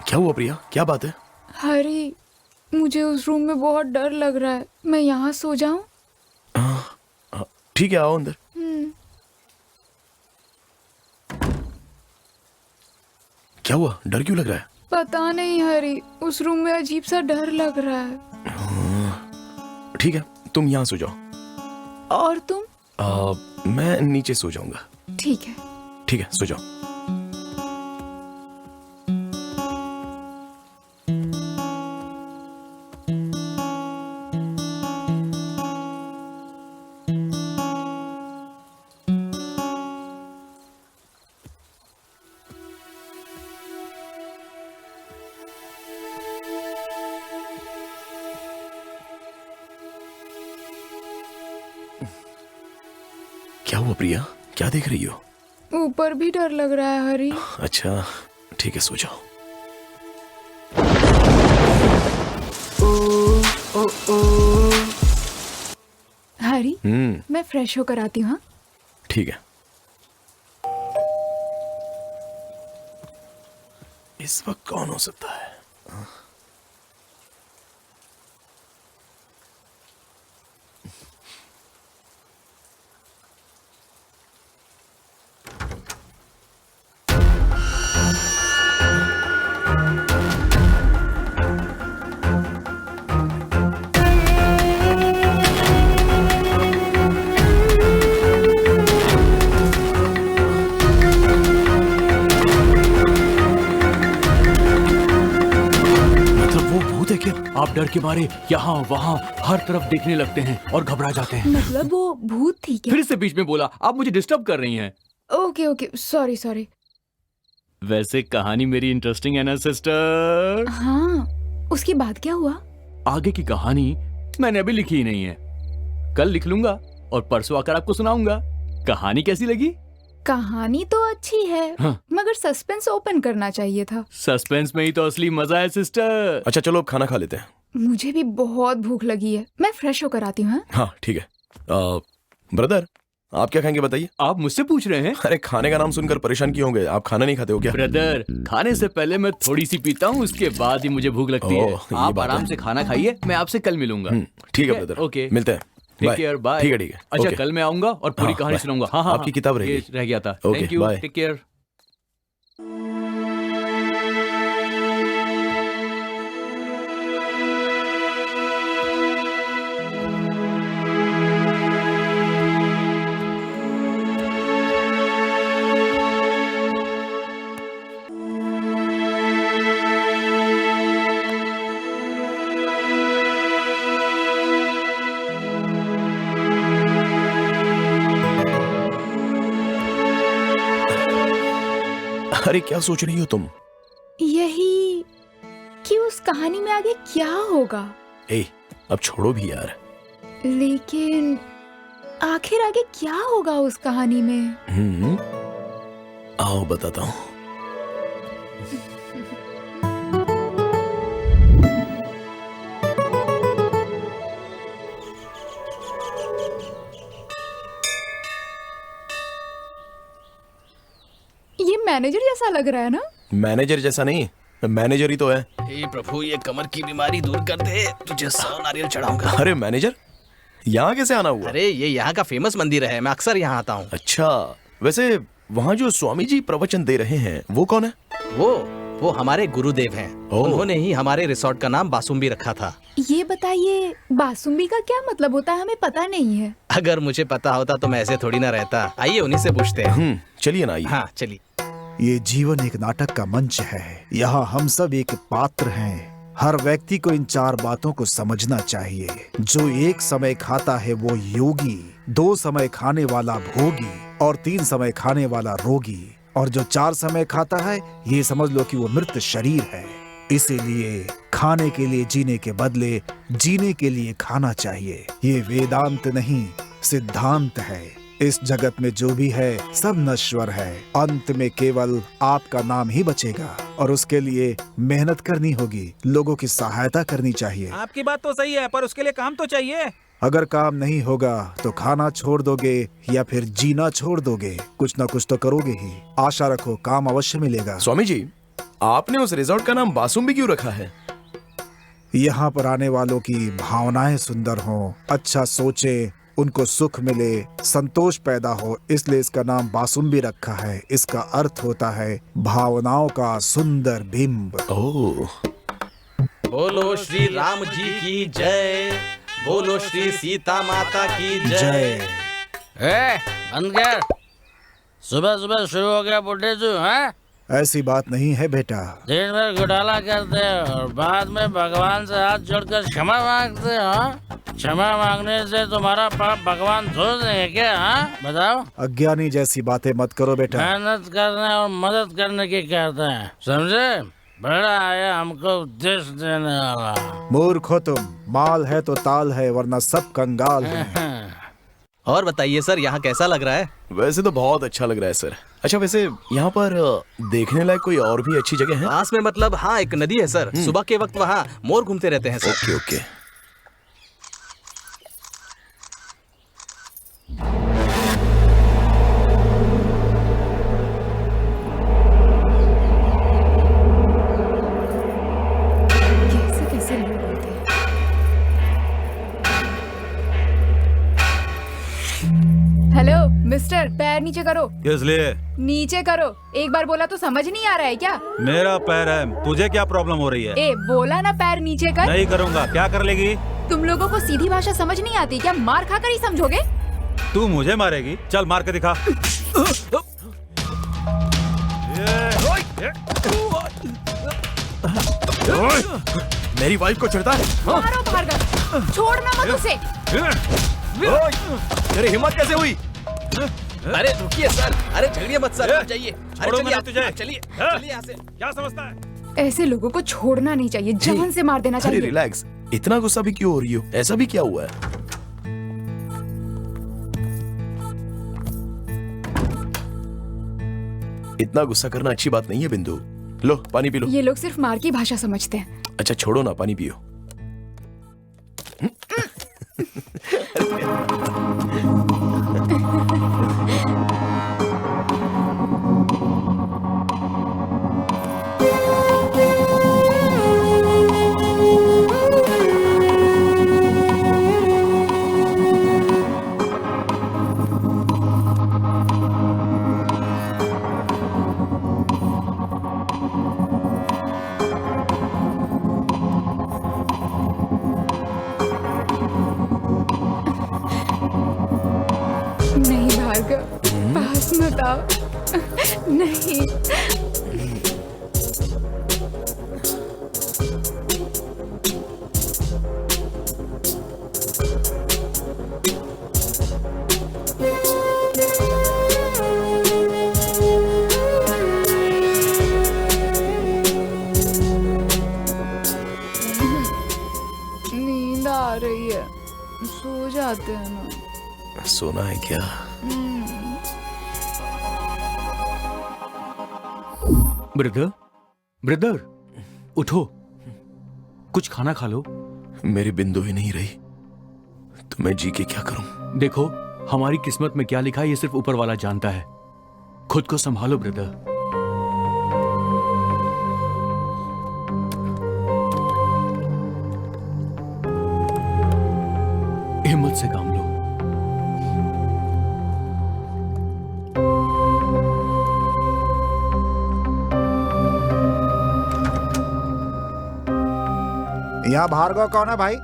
क्या हुआ प्रिया, क्या बात है? हरी, मुझे उस रूम में बहुत डर लग रहा है। मैं यहाँ सो जाऊं? ठीक है, आओ अंदर। क्या हुआ, डर क्यों लग रहा है? पता नहीं हरी, उस रूम में अजीब सा डर लग रहा है। ठीक है, तुम यहाँ सो जाओ। और तुम? मैं नीचे सो जाऊंगा। ठीक है। ठीक है, सो जाओ। क्या हुआ प्रिया, क्या देख रही हो? ऊपर भी डर लग रहा है हरी। अच्छा, ठीक है, सो जाओ। हरी, मैं फ्रेश होकर आती हूँ। ठीक है। इस वक्त कौन हो सकता है? आप डर के मारे यहाँ वहाँ हर तरफ देखने लगते हैं और घबरा जाते हैं। मतलब वो भूत थी क्या? फिर से बीच में बोला, आप मुझे डिस्टर्ब कर रही हैं। Okay, sorry. वैसे कहानी मेरी इंटरेस्टिंग है ना सिस्टर? हाँ, उसके बाद क्या हुआ? आगे की कहानी मैंने अभी लिखी ही नहीं है, कल लिख लूंगा और परसों आकर आपको सुनाऊंगा। कहानी कैसी लगी? कहानी तो अच्छी है, मगर सस्पेंस ओपन करना चाहिए था। सस्पेंस में ही तो असली मजा है सिस्टर। अच्छा चलो, अब खाना खा लेते हैं। मुझे भी बहुत भूख लगी है, मैं फ्रेश होकर आती हूँ। हाँ ठीक है। ब्रदर, आप क्या खाएंगे बताइए? आप मुझसे पूछ रहे हैं? अरे खाने का नाम सुनकर परेशान क्यों हो गए? आप खाना नहीं खाते हो क्या? ब्रदर, खाने से पहले मैं थोड़ी सी पीता हूँ, उसके बाद ही मुझे भूख लगती है। आप आराम से खाना खाइए, मैं आपसे कल मिलूंगा। ठीक है ब्रदर, ओके, मिलते हैं। Take care, bye. ठीक है। अच्छा, कल मैं आऊंगा और पूरी कहानी सुनाऊंगा। हाँ, आपकी किताब रहेगी। रह गया था। Thank you, take care. अरे क्या सोच रही हो तुम? यही कि उस कहानी में आगे क्या होगा। ए, अब छोड़ो भी यार। लेकिन आखिर आगे क्या होगा उस कहानी में? आओ बताता हूँ। ये मैनेजर जैसा लग रहा है ना? मैनेजर जैसा नहीं, मैनेजर ही तो है। हे प्रभु, ये कमर की बीमारी दूर कर दे, तुझे 100 नारियल चढ़ाऊंगा। अरे मैनेजर, यहाँ कैसे आना हुआ? अरे ये यहाँ का फेमस मंदिर है, मैं अक्सर यहाँ आता हूँ। अच्छा, वैसे वहाँ जो स्वामी जी प्रवचन दे रहे हैं वो कौन है? वो हमारे गुरुदेव हैं। उन्होंने ही हमारे रिसोर्ट का नाम बासुम्बी रखा था। ये बताइए, बासुम्बी का क्या मतलब होता है? हमें पता नहीं है। अगर मुझे पता होता तो मैं ऐसे थोड़ी ना रहता। आइए उन्हीं से पूछते हैं। चलिए ना, आइए। हाँ चलिए। ये जीवन एक नाटक का मंच है। यहाँ हम सब एक पात्र हैं। हर व्यक्ति को इन 4 बातों को समझना चाहिए। जो एक समय खाता है वो योगी, 2 समय खाने वाला भोगी और 3 समय खाने वाला रोगी, और जो 4 समय खाता है ये समझ लो कि वो मृत शरीर है। इसीलिए खाने के लिए जीने के बदले जीने के लिए खाना चाहिए। ये वेदांत नहीं, सिद्धांत है। इस जगत में जो भी है सब नश्वर है। अंत में केवल आपका नाम ही बचेगा और उसके लिए मेहनत करनी होगी, लोगों की सहायता करनी चाहिए। आपकी बात तो सही है, पर उसके लिए काम तो चाहिए। अगर काम नहीं होगा तो खाना छोड़ दोगे या फिर जीना छोड़ दोगे, कुछ ना कुछ तो करोगे ही। आशा रखो काम अवश्य मिलेगा। स्वामी जी, आपने उस रिजॉर्ट का नाम बासुम्बी क्यों रखा है? यहाँ पर आने वालों की भावनाएं सुंदर हों, अच्छा सोचें, उनको सुख मिले, संतोष पैदा हो, इसलिए इसका नाम बासुम्बी रखा है। इसका अर्थ होता है भावनाओं का सुंदर बिंब। ओह, बोलो श्री राम जी की जय, बोलो श्री सीता माता की जय। बंद कर। सुबह सुबह शुरू हो गया बुढ़े जो है। ऐसी बात नहीं है बेटा। दिन भर घोटाला करते हो और बाद में भगवान से हाथ जोड़कर क्षमा मांगते हो। क्षमा मांगने से तुम्हारा पाप भगवान धो देंगे क्या? बताओ। अज्ञानी जैसी बातें मत करो बेटा। मेहनत करने और मदद करने की कहते हैं, समझे? बड़ा आया हमको उपदेश देने वाला। मूर्ख हो तुम। माल है तो ताल है, वरना सब कंगाल है। और बताइए सर, यहाँ कैसा लग रहा है? वैसे तो बहुत अच्छा लग रहा है सर। अच्छा, वैसे यहाँ पर देखने लायक कोई और भी अच्छी जगह है? पास में मतलब हाँ, एक नदी है सर। सुबह के वक्त वहाँ मोर घूमते रहते हैं सर। Okay okay. कैसे लोग होते हैं। हेलो मिस्टर, पैर नीचे करो। किस लिए? नीचे करो। एक बार बोला तो समझ नहीं आ रहा है क्या? मेरा पैर है, तुझे क्या प्रॉब्लम हो रही है? ए, बोला ना पैर नीचे कर। नहीं करूँगा। क्या कर लेगी? तुम लोगों को सीधी भाषा समझ नहीं आती क्या? मार खाकर ही समझोगे? तू मुझे मारेगी? चल मार के दिखा। मेरी वाइफ को चिढ़ता है? मारो भार्गव, छोड़ना मत उसे। तेरी हिम्मत कैसे हुई? अरे रुकिए सर, अरे झगड़िए मत सर, आप जाइए। अरे छोड़ो चलिए मत तुझे। चलिए चलिए यहाँ से। क्या समझता है? ऐसे लोगों को छोड़ना नहीं चाहिए, जान से मार देना अरे चाहिए। रिलैक्स, इतना गुस्सा भी क्यों हो रही हो? ऐसा भी क्या हुआ है? इतना गुस्सा करना अच्छी बात नहीं है बिंदु। लो पानी पी लो। ये लोग सिर्फ मार की भाषा समझते हैं। अच्छा छोड़ो ना, पानी पियो। नहीं भार्गव, पास मत आओ। नहीं। नींद आ रही है, सो जाते हैं ना। सोना है क्या? ब्रदर, ब्रदर, उठो, कुछ खाना खा लो। मेरी बिंदु ही नहीं रही तो मैं जी के क्या करूं? देखो, हमारी किस्मत में क्या लिखा है ये सिर्फ ऊपर वाला जानता है। खुद को संभालो ब्रदर। हिम्मत से काम लो। यहाँ भार्गव कौन है भाई?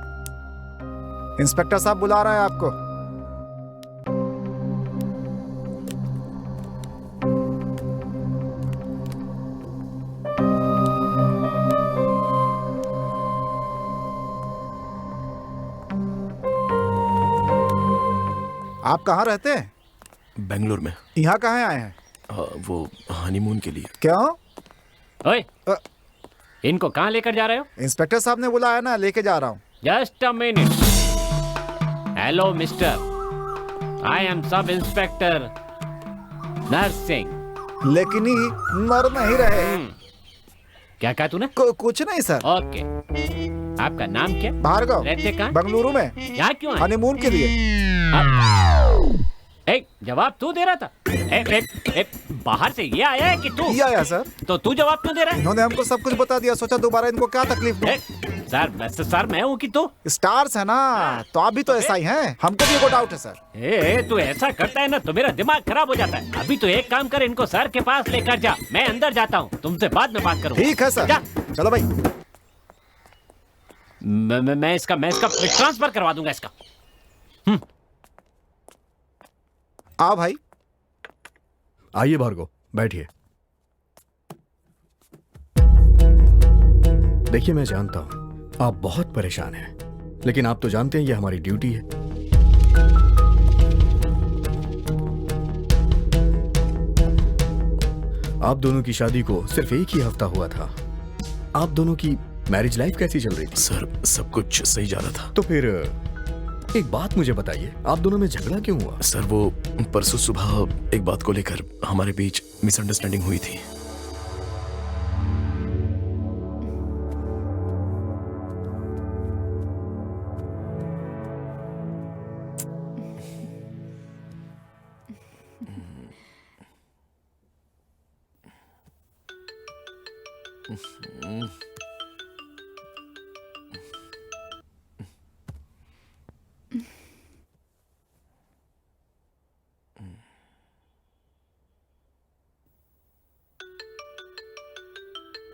इंस्पेक्टर साहब बुला रहे हैं आपको। आप कहाँ रहते हैं? बेंगलोर में। यहाँ कहाँ आए हैं? वो हनीमून के लिए। क्यों? ओए, इनको कहाँ लेकर जा रहे हो? इंस्पेक्टर साहब ने बुलाया ना, लेके जा रहा हूँ। Just a minute. Hello mister, I am sub inspector nursing. लेकिन ही नर नहीं रहे। क्या कहा तूने? कुछ नहीं सर। ओके, आपका नाम क्या? भार्गव। रहते कहाँ? बेंगलुरु में। यहाँ क्यों आए? हनीमून के लिए। एक जवाब तू दे रहा था। बाहर से ये आया है कि तू? ये आया सर। तो तू जवाब क्यों दे रहा है? इन्होंने हमको सब कुछ बता दिया, सोचा दोबारा इनको क्या तकलीफ दूं। सर मैं हूँ कि तू? स्टार्स है ना, तो आप भी तो ऐसा ही हैं। हमको भी कोई डाउट है सर। तू ऐसा करता है ना तो मेरा दिमाग खराब हो जाता है। अभी तो एक काम कर, इनको सर के पास लेकर जा, मैं अंदर जाता हूँ, तुमसे बाद में बात करूँ। ठीक है सर। जा। चलो भाई। मैं इसका ट्रांसफर करवा दूंगा इसका। आओ भाई। आइए भार्गव, बैठिए। देखिए, मैं जानता हूं आप बहुत परेशान हैं, लेकिन आप तो जानते हैं ये हमारी ड्यूटी है। आप दोनों की शादी को सिर्फ एक ही हफ्ता हुआ था। आप दोनों की मैरिज लाइफ कैसी चल रही थी? सर, सब कुछ सही जा रहा था। तो फिर एक बात मुझे बताइए, आप दोनों में झगड़ा क्यों हुआ? सर, वो परसों सुबह एक बात को लेकर हमारे बीच मिसअंडरस्टैंडिंग हुई थी।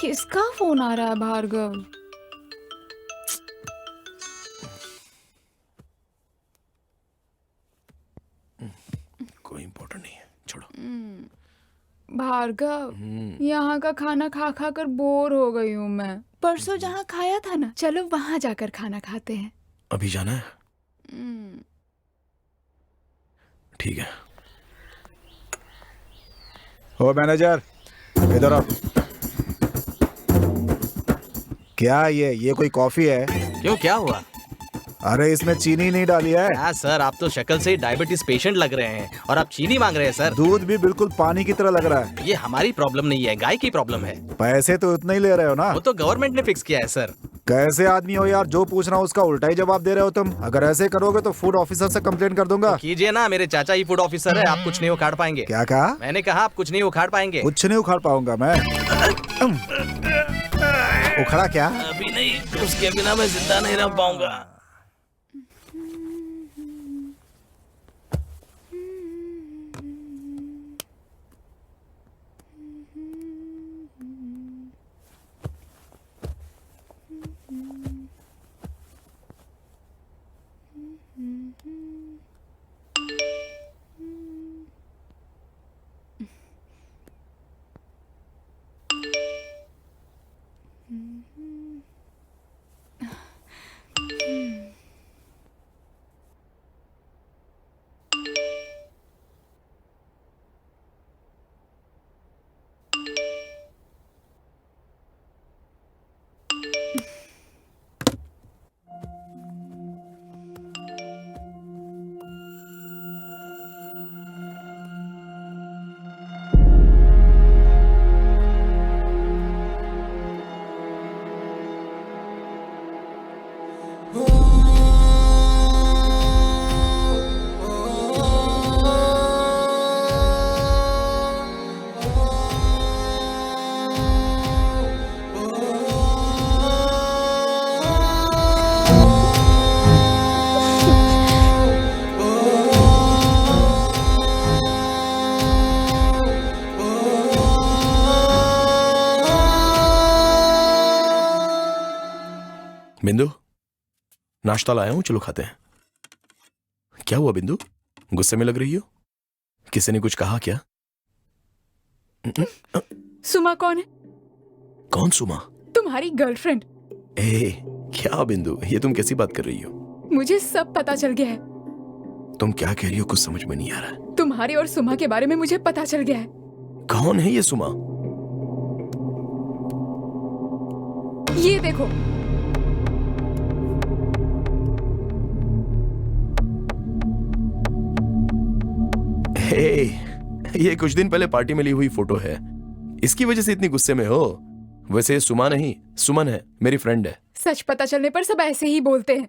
किसका फोन आ रहा है भार्गव? कोई इम्पोर्टेंट नहीं है, छोड़ो। भार्गव, यहाँ का खाना खा खा कर बोर हो गई हूँ मैं। परसों जहाँ खाया था ना, चलो वहाँ जाकर खाना खाते हैं। अभी जाना है? ठीक है। ओ मैनेजर, इधर आओ। क्या ये कोई कॉफी है? क्यों, क्या हुआ? अरे इसमें चीनी नहीं डाली है। हाँ सर, आप तो शक्ल से ही डायबिटीज पेशेंट लग रहे हैं और आप चीनी मांग रहे हैं सर। दूध भी बिल्कुल पानी की तरह लग रहा है। ये हमारी प्रॉब्लम नहीं है, गाय की प्रॉब्लम है। पैसे तो उतने ही ले रहे हो ना? वो तो गवर्नमेंट ने फिक्स किया है सर। कैसे आदमी हो यार, जो पूछ रहा हूँ उसका उल्टा ही जवाब दे रहे हो तुम। अगर ऐसे करोगे तो फूड ऑफिसर से कंप्लेंट कर दूंगा। कीजिए ना, मेरे चाचा ही फूड ऑफिसर है, आप कुछ नहीं उखाड़ पाएंगे। क्या कहा? मैंने कहा आप कुछ नहीं उखाड़ पाएंगे। कुछ नहीं उखाड़ पाऊंगा मैं। उखड़ा क्या? अभी नहीं, उसके बिना मैं जिंदा नहीं रह पाऊंगा। नाश्ता लाया हूं, चलो खाते हैं। क्या हुआ बिंदु, गुस्से में लग रही हो? किसी ने कुछ कहा क्या? सुमा कौन है? कौन सुमा? तुम्हारी गर्लफ्रेंड। क्या बिंदु, ये तुम कैसी बात कर रही हो? मुझे सब पता चल गया है। तुम क्या कह रही हो, कुछ समझ में नहीं आ रहा है। तुम्हारी और सुमा के बारे में मुझे पता चल गया है। कौन है ये सुमा? ये देखो। ये कुछ दिन पहले पार्टी में ली हुई फोटो है, इसकी वजह से इतनी गुस्से में हो? वैसे सुमा नहीं, सुमन है, मेरी फ्रेंड है। सच पता चलने पर सब ऐसे ही बोलते हैं।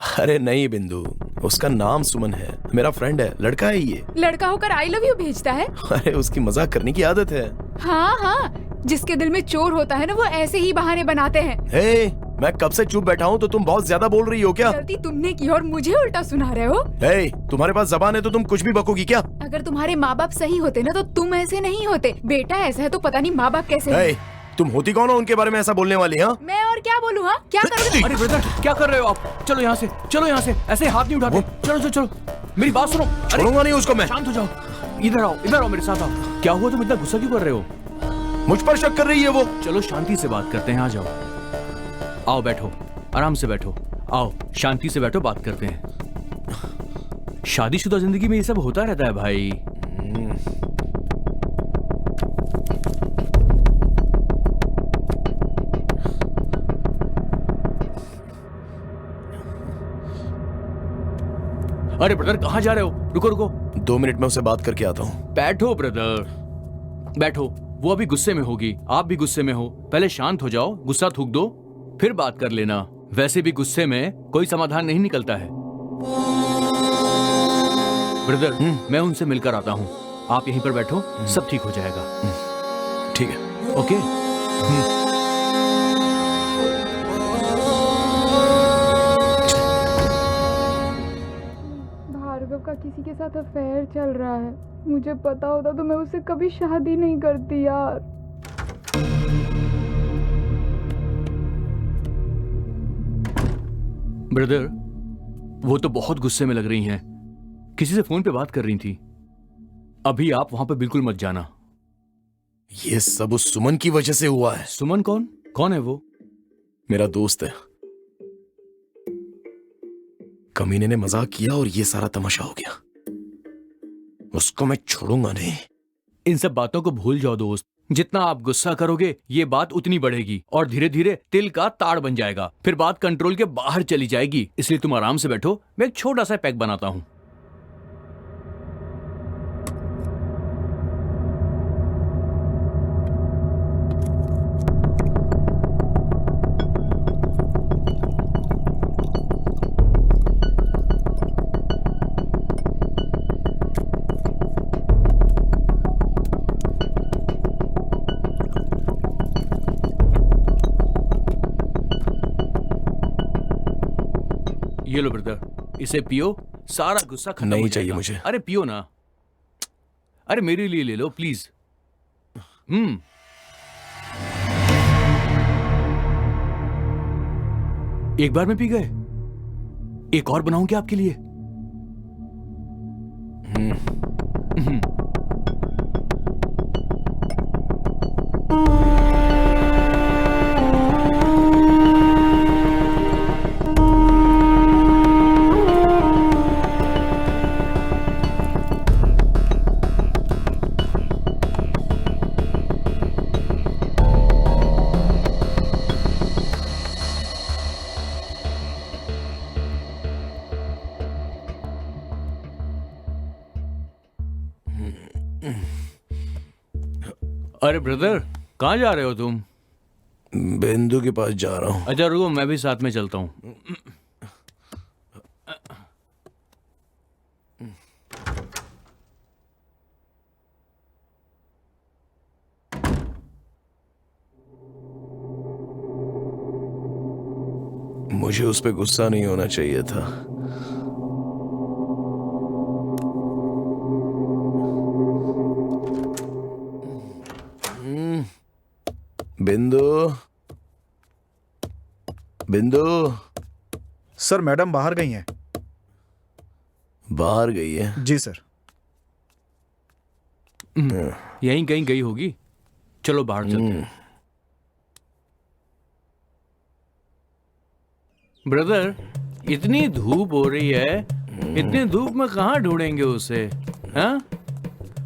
अरे नहीं बिंदु, उसका नाम सुमन है, मेरा फ्रेंड है, लड़का है ये। लड़का होकर आई लव यू भेजता है? अरे उसकी मजाक करने की आदत है। हाँ हाँ, जिसके दिल में चोर होता है ना, वो ऐसे ही बहाने बनाते हैं। मैं कब से चुप बैठा हूँ, तो तुम बहुत ज्यादा बोल रही हो क्या? गलती तुमने की और मुझे उल्टा सुना रहे हो। तुम्हारे पास जबान है तो तुम कुछ भी बकोगी क्या? अगर तुम्हारे माँ बाप सही होते ना, तो तुम ऐसे नहीं होते। बेटा ऐसा है तो पता नहीं माँ बाप कैसे हैं। तुम होती कौन हो उनके बारे में ऐसा बोलने वाली? हाँ, मैं और क्या बोलूँ? हाँ, क्या करूँ? अरे ब्रदर, क्या कर रहे हो आप? चलो यहाँ से, चलो यहाँ से, ऐसे हाथ नहीं उठाते। चलो चलो चलो, मेरी बात सुनो। छोड़ूंगा नहीं उसको मैं। शांत हो जाओ, इधर आओ मेरे साथ आओ। क्या हुआ, तुम इतना गुस्सा क्यों कर रहे हो? मुझ पर शक कर रही है वो। चलो शांति से बात करते हैं, आ जाओ। आओ बैठो, आराम से बैठो। आओ शांति से बैठो, बात करते हैं। शादीशुदा जिंदगी में ये सब होता रहता है भाई। अरे ब्रदर, कहाँ जा रहे हो? रुको रुको, 2 मिनट में उसे बात करके आता हूँ। बैठो ब्रदर, बैठो। वो अभी गुस्से में होगी, आप भी गुस्से में हो। पहले शांत हो जाओ, गुस्सा थूक दो, फिर बात कर लेना। वैसे भी गुस्से में कोई समाधान नहीं निकलता है। ब्रदर, मैं उनसे मिलकर आता हूँ, आप यहीं पर बैठो, सब ठीक हो जाएगा। ठीक है, ओके। भार्गव का किसी के साथ अफेयर चल रहा है। मुझे पता होता तो मैं उससे कभी शादी नहीं करती यार। ब्रदर, वो तो बहुत गुस्से में लग रही हैं, किसी से फोन पे बात कर रही थी। अभी आप वहां पे बिल्कुल मत जाना। ये सब उस सुमन की वजह से हुआ है। सुमन कौन? कौन है वो? मेरा दोस्त है। कमीने ने मजाक किया और ये सारा तमाशा हो गया। उसको मैं छोड़ूंगा नहीं। इन सब बातों को भूल जाओ दोस्त। जितना आप गुस्सा करोगे, ये बात उतनी बढ़ेगी और धीरे धीरे तिल का ताड़ बन जाएगा। फिर बात कंट्रोल के बाहर चली जाएगी। इसलिए तुम आराम से बैठो, मैं एक छोटा सा पैक बनाता हूं। ये लो ब्रदर, इसे पियो, सारा गुस्सा खत्म हो जाएगा। नहीं चाहिए मुझे। अरे पियो ना। अरे मेरे लिए ले लो प्लीज। एक बार में पी गए? एक और बनाऊं क्या आपके लिए? अरे ब्रदर, कहाँ जा रहे हो तुम? बिंदु के पास जा रहा हूँ। अच्छा रुको, मैं भी साथ में चलता हूँ। मुझे उस पर गुस्सा नहीं होना चाहिए था। बिंदु, बिंदु, सर मैडम बाहर गई हैं। बाहर गई है? जी सर। यहीं कहीं गई होगी, चलो बाहर चलते हैं। ब्रदर, इतनी धूप हो रही है, इतनी धूप में कहाँ ढूंढेंगे उसे? हाँ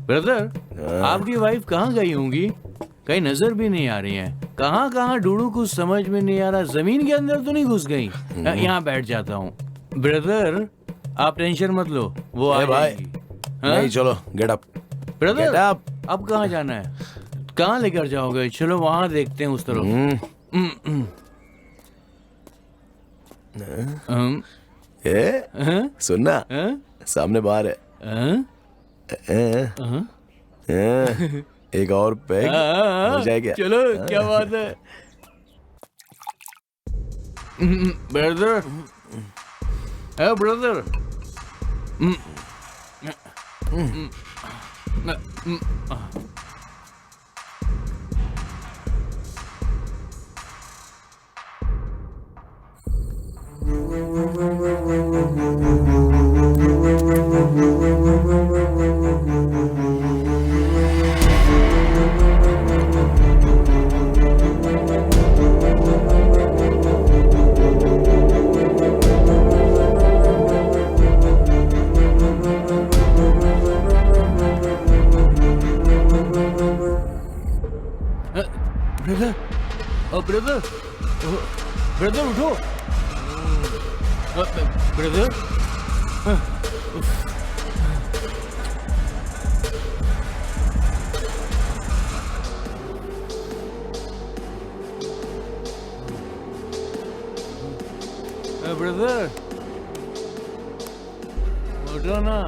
ब्रदर, आपकी वाइफ कहाँ गई होंगी? कहीं नजर भी नहीं आ रही है। कहाँ कहाँ ढूंढूं, कुछ समझ में नहीं आ रहा। जमीन के अंदर तो नहीं घुस गई? यहाँ बैठ जाता हूँ। ब्रदर आप टेंशन मत लो, वो आ जाएगी। नहीं, चलो गेट अप। ब्रदर अब कहाँ जाना है? कहाँ लेकर जाओगे? चलो वहाँ देखते हैं उस तरफ। सुनना, सामने बाहर है। एक और पैग हो जाएगा। चलो क्या बात है। ब्रदर, ब्रदर, ब्रदर, ब्रदर उठो। ब्रदर, ब्रदर उठो ना।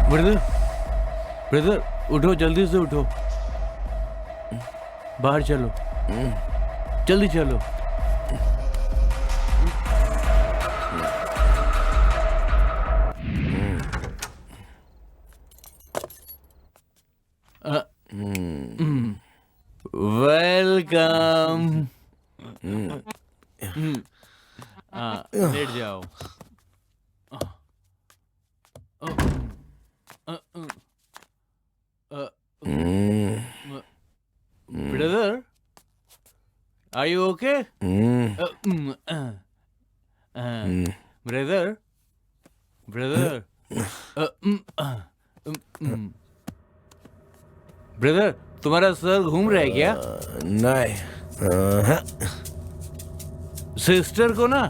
ब्रदर, ब्रदर उठो, जल्दी से उठो, बाहर चलो, जल्दी चलो। वेलकम। लेट जाओ। Brother, are you okay? Brother, brother, brother तुम्हारा सर घूम रहा है क्या? नहीं। सिस्टर को ना।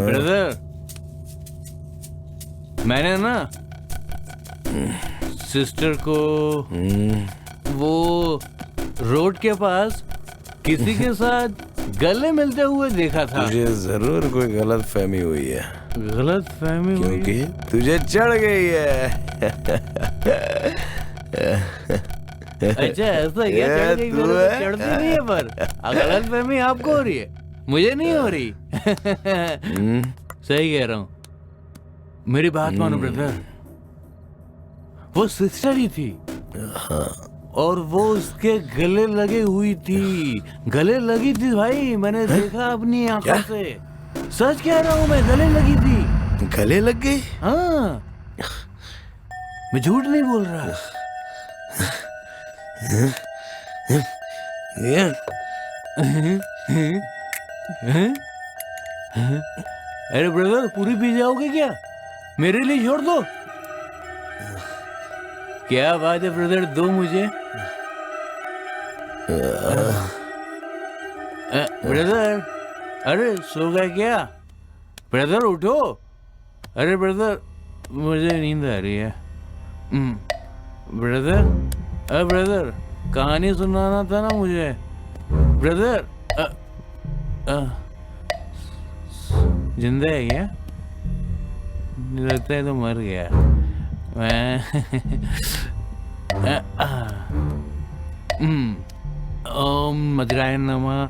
ब्रदर, मैंने ना सिस्टर को वो रोड के पास किसी के साथ गले मिलते हुए देखा था। तुझे जरूर कोई गलत फहमी हुई है। गलत फहमी हुई? क्योंकि तुझे चढ़ गई है। अच्छा ऐसा क्या? चढ़ गई? मेरे को चढ़ती नहीं है, पर गलत फहमी आपको हो रही है, मुझे नहीं हो रही। सही कह रहा हूँ। मेरी बात मानो ब्रदर, वो सिस्टर ही थी और वो उसके गले लगे हुई थी। गले लगी थी भाई, मैंने देखा अपनी आंखों से। सच कह रहा हूँ मैं, गले लगी थी। गले लग गई? हाँ, मैं झूठ नहीं बोल रहा। अरे ब्रदर, पूरी पी जाओगे क्या? मेरे लिए छोड़ दो। क्या बात है ब्रदर, दो मुझे। ब्रदर, अरे सो गए क्या? ब्रदर उठो। अरे ब्रदर, मुझे नींद आ रही है। ब्रदर, अरे ब्रदर, कहानी सुनाना था ना मुझे। ब्रदर, जिंदा है क्या? लगता है तो मर गया। मैं ओम मदिराय नमः।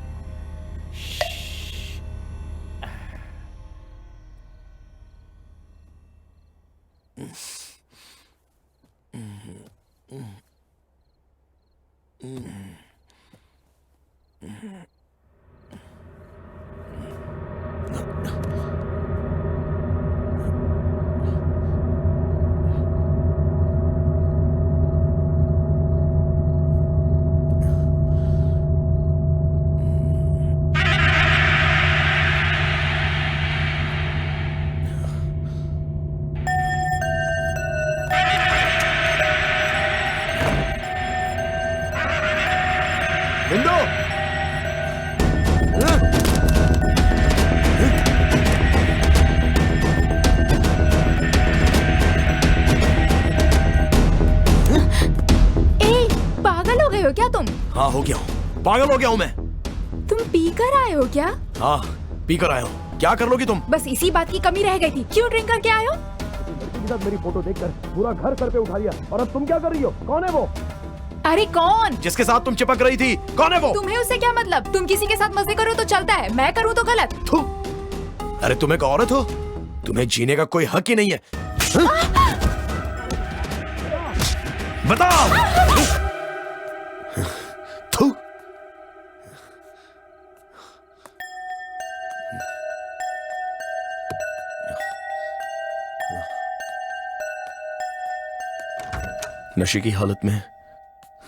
बिंदु ए, पागल हो गए हो क्या तुम? हाँ हो गया हूँ, पागल हो गया हूँ मैं। तुम पी कर आए हो क्या? हाँ पी कर आया हूँ। क्या कर लोगी तुम? बस इसी बात की कमी रह गई थी। क्यों ड्रिंक करके आए हो? मेरी फोटो देखकर पूरा घर सर पे उठा लिया, और अब तुम क्या कर रही हो? कौन है वो? अरे कौन? जिसके साथ तुम चिपक रही थी, कौन है वो? तुम्हें उससे क्या मतलब? तुम किसी के साथ मजे करो तो चलता है, मैं करूँ तो गलत। थू। अरे तुम एक औरत हो, तुम्हें जीने का कोई हक ही नहीं है। बताओ। थू। नशे की हालत में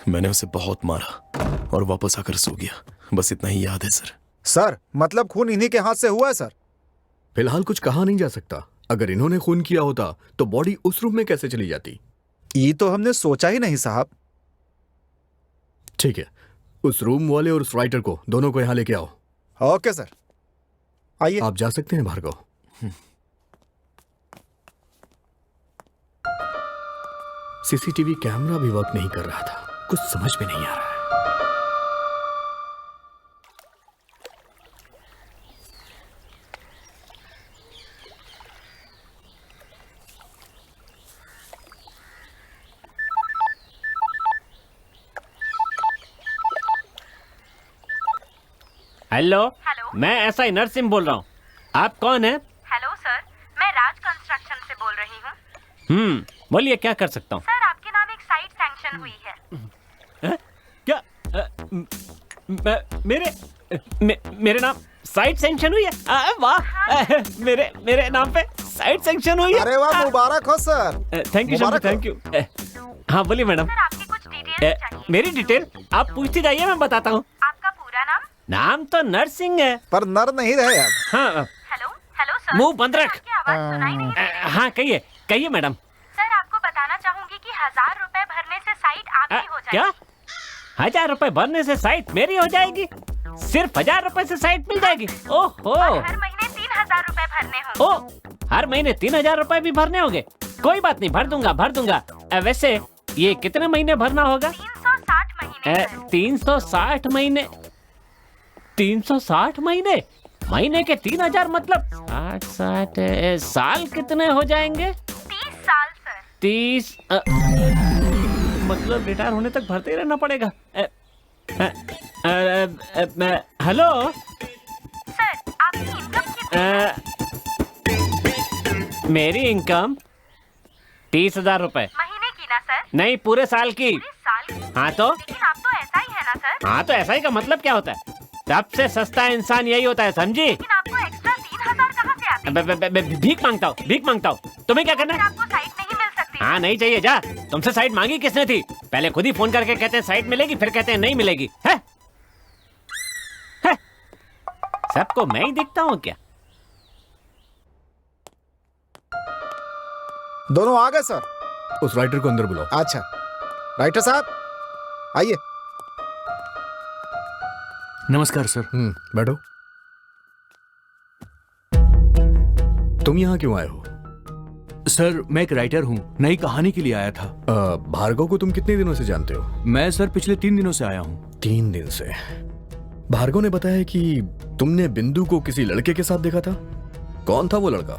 मैंने उसे बहुत मारा और वापस आकर सो गया। बस इतना ही याद है सर। सर मतलब खून इन्हीं के हाथ से हुआ है सर। फिलहाल कुछ कहा नहीं जा सकता। अगर इन्होंने खून किया होता तो बॉडी उस रूम में कैसे चली जाती? ये तो हमने सोचा ही नहीं साहब। ठीक है, उस रूम वाले और उस राइटर को दोनों को यहाँ लेके आओ। ओके सर, आइए। आप जा सकते हैं भार्गव। सीसीटीवी कैमरा भी वर्क नहीं कर रहा था, कुछ समझ में नहीं आ रहा है। हेलो, मैं SI नरसिंह बोल रहा हूँ। आप कौन है? हेलो सर, मैं राज कंस्ट्रक्शन से बोल रही हूँ। बोलिए क्या कर सकता हूँ? सर आपके नाम एक साइट सैंक्शन हुई है। क्या मेरे नाम साइट सैंक्शन हुई है? वाह, मेरे नाम पे साइट सैंक्शन हुई है। अरे वाह, मुबारक हो sir. Thank you sir, thank you. हाँ बोलिए मैडम। सर आपकी कुछ डिटेल चाहिए। मेरी डिटेल आप पूछती जाइए, मैं बताता हूँ। आपका पूरा नाम? नाम तो नरसिंह है, पर नर नहीं रहे आप। हाँ। हेलो हेलो सर, मुंह बंद रख। आपकी आवाज सुनाई नहीं रही। हाँ कहिए कहिए मैडम। सर आपको बताना चाहूंगी कि 1000 रुपए भरने से साइट आपकी हो जाएगी। क्या 1000 रुपए भरने से साइट मेरी हो जाएगी? सिर्फ 1000 रुपए से साइट मिल जाएगी? ओहो, हर महीने 3000 रुपए भरने होंगे। ओ, हर महीने 3000 रुपए भी भरने होंगे? कोई बात नहीं, भर दूंगा। वैसे ये कितने महीने भरना होगा? 360 महीने। 360 महीने? 360 महीने? महीने के 3000 मतलब 60 साल कितने हो जाएंगे? 30 साल सर। 30 मतलब रिटायर होने तक भरते ही रहना पड़ेगा। हेलो सर आपकी इनकम कितनी? मेरी इनकम 30,000 रुपए। महीने की ना सर? नहीं, पूरे साल की। पूरे साल की? हाँ तो? लेकिन आप तो ऐसा ही है ना सर? हाँ तो ऐसा ही का मतलब क्या होता है? सबसे सस्ता इंसान यही होता है, समझी? लेकिन आपको एक्स्ट्रा 3000 कहाँ से आते हैं? भीख मांगता हूँ। तुम्हें क्या करना है? आपको साइट नहीं मिल सकती। हाँ नहीं चाहिए, जा। तुमसे साइट मांगी किसने थी? पहले खुद ही फोन करके कहते हैं साइट मिलेगी, फिर कहते हैं नहीं मिलेगी। है? सबको मैं ही दिखता हूँ क्या? दोनों आ गए सर। उस राइटर को अंदर बुलाओ। अच्छा, राइटर साहब आइए। नमस्कार सर। बैठो। तुम यहाँ क्यों आए हो? सर मैं एक राइटर हूँ, नई कहानी के लिए आया था। भार्गव को तुम कितने दिनों से जानते हो? मैं सर पिछले 3 दिनों से आया हूँ। 3 दिन से? भार्गव ने बताया कि तुमने बिंदु को किसी लड़के के साथ देखा था। कौन था वो लड़का?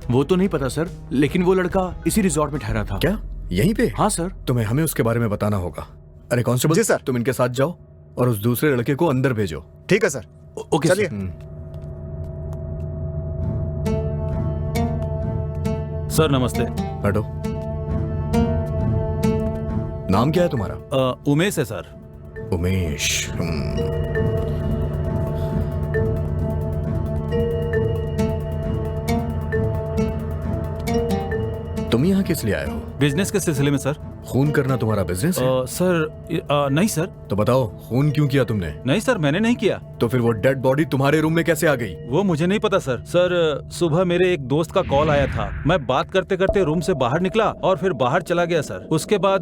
वो तो नहीं पता सर, लेकिन वो लड़का इसी रिजॉर्ट में ठहरा था। क्या यहीं पे? हाँ सर। तुम्हें हमें उसके बारे में बताना होगा। अरे कांस्टेबल जी सर। तुम इनके साथ जाओ और उस दूसरे लड़के को अंदर भेजो। ठीक है सर। ओके चलिए। सर नमस्ते। बैठो। नाम क्या है तुम्हारा? उमेश है सर। उमेश। तुम यहाँ किस लिए आए हो? बिजनेस के सिलसिले में सर। खून करना तुम्हारा बिजनेस है? सर नहीं सर। तो बताओ खून क्यों किया तुमने? नहीं सर, मैंने नहीं किया। तो फिर वो डेड बॉडी तुम्हारे रूम में कैसे आ गई? वो मुझे नहीं पता सर। सर सुबह मेरे एक दोस्त का कॉल आया था, मैं बात करते करते रूम से बाहर निकला और फिर बाहर चला गया सर। उसके बाद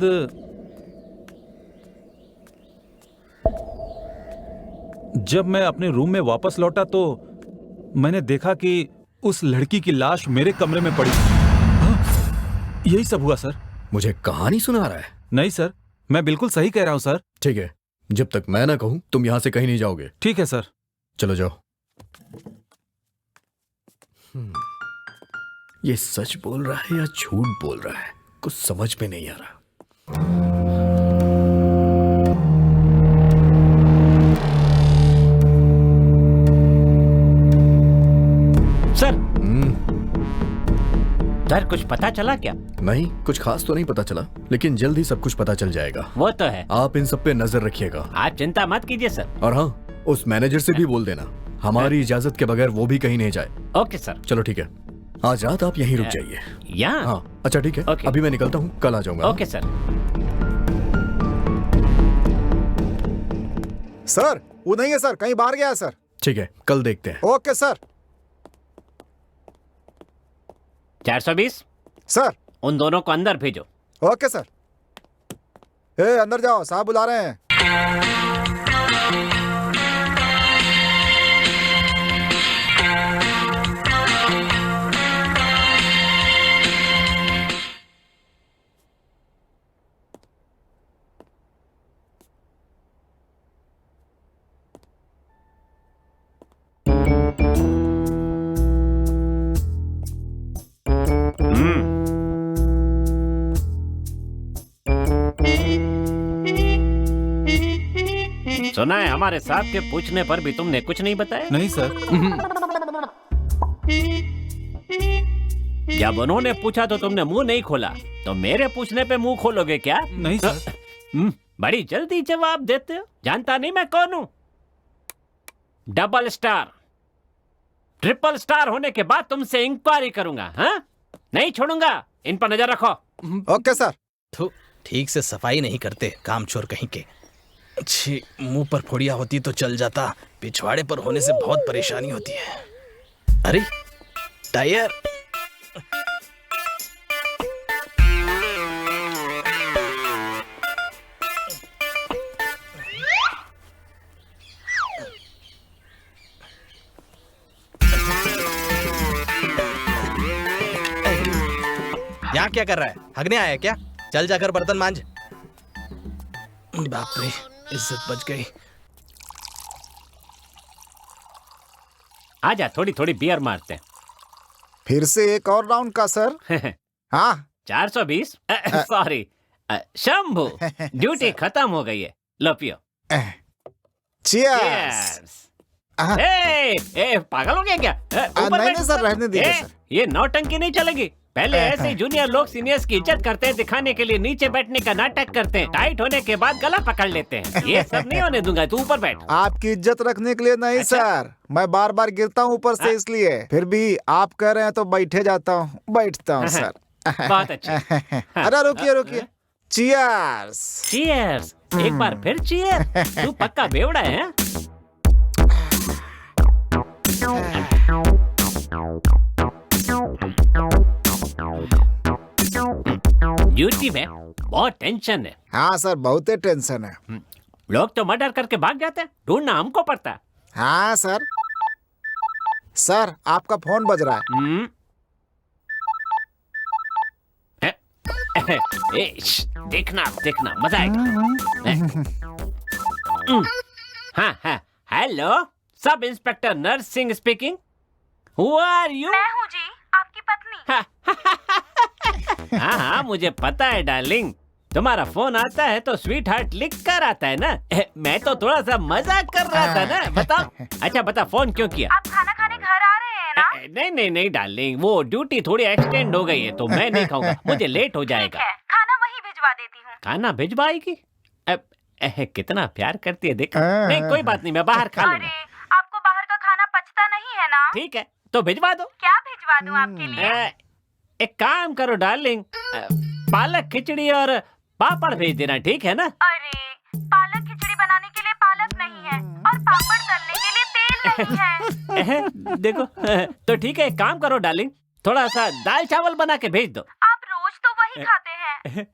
जब मैं अपने रूम में वापस लौटा तो मैंने देखा कि उस लड़की की लाश मेरे कमरे में पड़ी। यही सब हुआ सर। मुझे कहानी सुना रहा है? नहीं सर, मैं बिल्कुल सही कह रहा हूँ सर। ठीक है, जब तक मैं ना कहूं तुम यहां से कहीं नहीं जाओगे। ठीक है सर। चलो जाओ। ये सच बोल रहा है या झूठ बोल रहा है, कुछ समझ में नहीं आ रहा। सर सर, कुछ पता चला क्या? नहीं, कुछ खास तो नहीं पता चला, लेकिन जल्द ही सब कुछ पता चल जाएगा। वो तो है। आप इन सब पे नजर रखिएगा। आप चिंता मत कीजिए सर। और हाँ, उस मैनेजर से भी बोल देना हमारी इजाजत के बगैर वो भी कहीं नहीं जाए। Okay sir. चलो ठीक है, आज रात आप यहीं रुक जाइए। यहाँ? हाँ अच्छा ठीक है, ओके। अभी मैं निकलता हूँ, कल आ जाऊंगा। Okay sir. सर वो नहीं है सर, कहीं बाहर गया है सर। ठीक है, कल देखते हैं। Okay sir. 420 सर। उन दोनों को अंदर भेजो। Okay sir. अंदर जाओ, साहब बुला रहे हैं। सुना है हमारे साहब के पूछने पर भी तुमने कुछ नहीं बताया? नहीं सर। जब उन्होंने पूछा तो तुमने मुंह नहीं खोला, तो मेरे पूछने पे मुंह खोलोगे क्या? नहीं सर। बड़ी जल्दी जवाब देते हो। जानता नहीं मैं कौन हूं? डबल स्टार, ट्रिपल स्टार होने के बाद तुमसे इंक्वायरी करूंगा। हाँ, नहीं छोड़ूंगा। इन पर नजर रखो। Okay sir. ठीक से सफाई नहीं करते, कामचोर कहीं के। अच्छी मुंह पर फोड़िया होती तो चल जाता, पिछवाड़े पर होने से बहुत परेशानी होती है। अरे टायर। यहाँ क्या कर रहा है? हगने आया है क्या? चल जाकर बर्तन मांज। बाप रे, इज्जत बच गई। आजा, थोड़ी थोड़ी बियर मारते हैं। फिर से एक और राउंड का सर। हाँ 420 सॉरी शंभू, ड्यूटी खत्म हो गई है। लो पियो। चीयर्स। पागल हो गया क्या? नहीं सर, रहने दीजिए सर। ये नौटंकी नहीं चलेगी। पहले ऐसे जूनियर लोग सीनियर्स की इज्जत करते हैं, दिखाने के लिए नीचे बैठने का नाटक करते हैं, टाइट होने के बाद गला पकड़ लेते हैं। ये सब नहीं होने दूंगा, तू ऊपर बैठ। आपकी इज्जत रखने के लिए नहीं सर, मैं बार बार गिरता हूँ ऊपर से, इसलिए। फिर भी आप कह रहे हैं तो बैठे जाता हूँ, बैठता हूँ सर। बहुत अच्छा। अरे रुकिए रुकिए। चीयर्स। चीयर्स। एक बार फिर चीयर। तू पक्का बेवड़ा है। ड्यूटी में बहुत टेंशन है। हाँ सर, बहुत टेंशन है। लोग तो मर्डर करके भाग जाते हैं, ढूंढना हमको पड़ता है। हाँ सर। सर आपका फोन बज रहा है। देखना देखना, मजा आएगा। हाँ हाँ, hello, sub inspector Nar Singh speaking. Who are you? मैं हूँ जी, आपकी पत्नी। हाँ हाँ, मुझे पता है डार्लिंग। तुम्हारा फोन आता है तो स्वीट हार्ट लिख कर आता है ना। मैं तो थोड़ा सा मजाक कर रहा था ना। बताओ। अच्छा बता, फोन क्यों किया? आप खाना खाने घर आ रहे हैं ना? नहीं नहीं नहीं डार्लिंग, वो ड्यूटी थोड़ी एक्सटेंड हो गई है तो मैं नहीं खाऊंगा, मुझे लेट हो जाएगा। ठीक है, खाना वहीं भिजवा देती हूँ। खाना भिजवाएगी? कितना प्यार करती है देख। नहीं कोई बात नहीं, मैं बाहर खा लूंगा। आपको बाहर का खाना पचता नहीं है ना? ठीक है तो भिजवा दो। क्या भिजवा दूं आपके लिए? एक काम करो डार्लिंग, पालक खिचड़ी और पापड़ भेज देना, ठीक है ना? अरे पालक खिचड़ी बनाने के लिए पालक नहीं है और पापड़ तलने के लिए तेल नहीं है। देखो तो ठीक है, एक काम करो डार्लिंग, थोड़ा सा दाल चावल बना के भेज दो। आप रोज तो वही खाते हैं।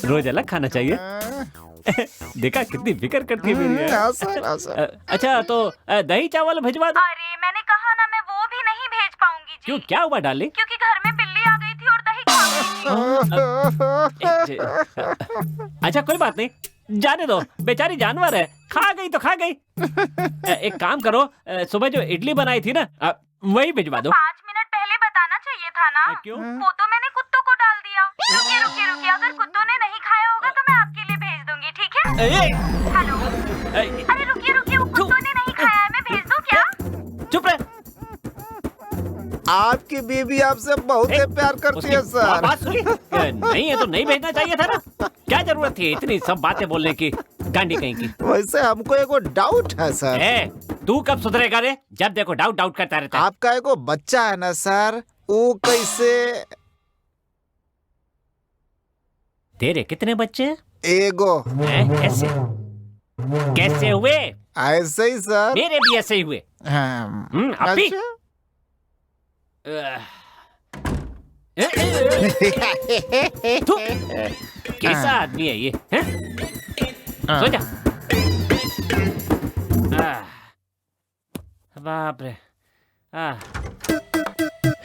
रोज अलग खाना चाहिए। देखा कितनी फिक्र करती है मेरी। अच्छा तो दही चावल भिजवा दो। अरे मैंने कहा ना, मैं वो भी नहीं भेज पाऊंगी जी। क्यों, क्या हुआ डार्लिंग? क्योंकि घर में बिल्ली आ गई थी और दही खा गई थी। अच्छा कोई बात नहीं, जाने दो, बेचारी जानवर है, खा गई तो खा गई। एक काम करो, सुबह जो इडली बनाई थी ना, वही भिजवा दो। 5 मिनट पहले बताना चाहिए था ना। क्यों? वो तो मैंने कुत्तों को डाल दिया। रुकिए रुकिए रुकिए, अगर कुत्तों ने नहीं खाया होगा तो मैं आपके लिए भेज दूंगी, ठीक है? हेलो, अरे रुकिए रुकिए, वो कुत्तों ने नहीं खाया है, मैं भेज दूं क्या? चुप रहे। आपकी बीबी आपसे बहुत प्यार करती है सर। बात सुनी? नहीं है तो नहीं भेजना चाहिए था ना, क्या जरूरत थी इतनी सब बातें बोलने की, गांडी कहीं की। वैसे हमको एगो डाउट है सर। तू कब सुधरेगा रे? जब देखो डाउट डाउट करता रहता है। आपका एगो बच्चा है ना सर, वो कैसे? तेरे कितने बच्चे हैं? एगो। कैसे कैसे हुए? ऐसे ही सर। मेरे भी ऐसे ही हुए। अभी कैसा आदमी है ये? सो जा। बाप रे।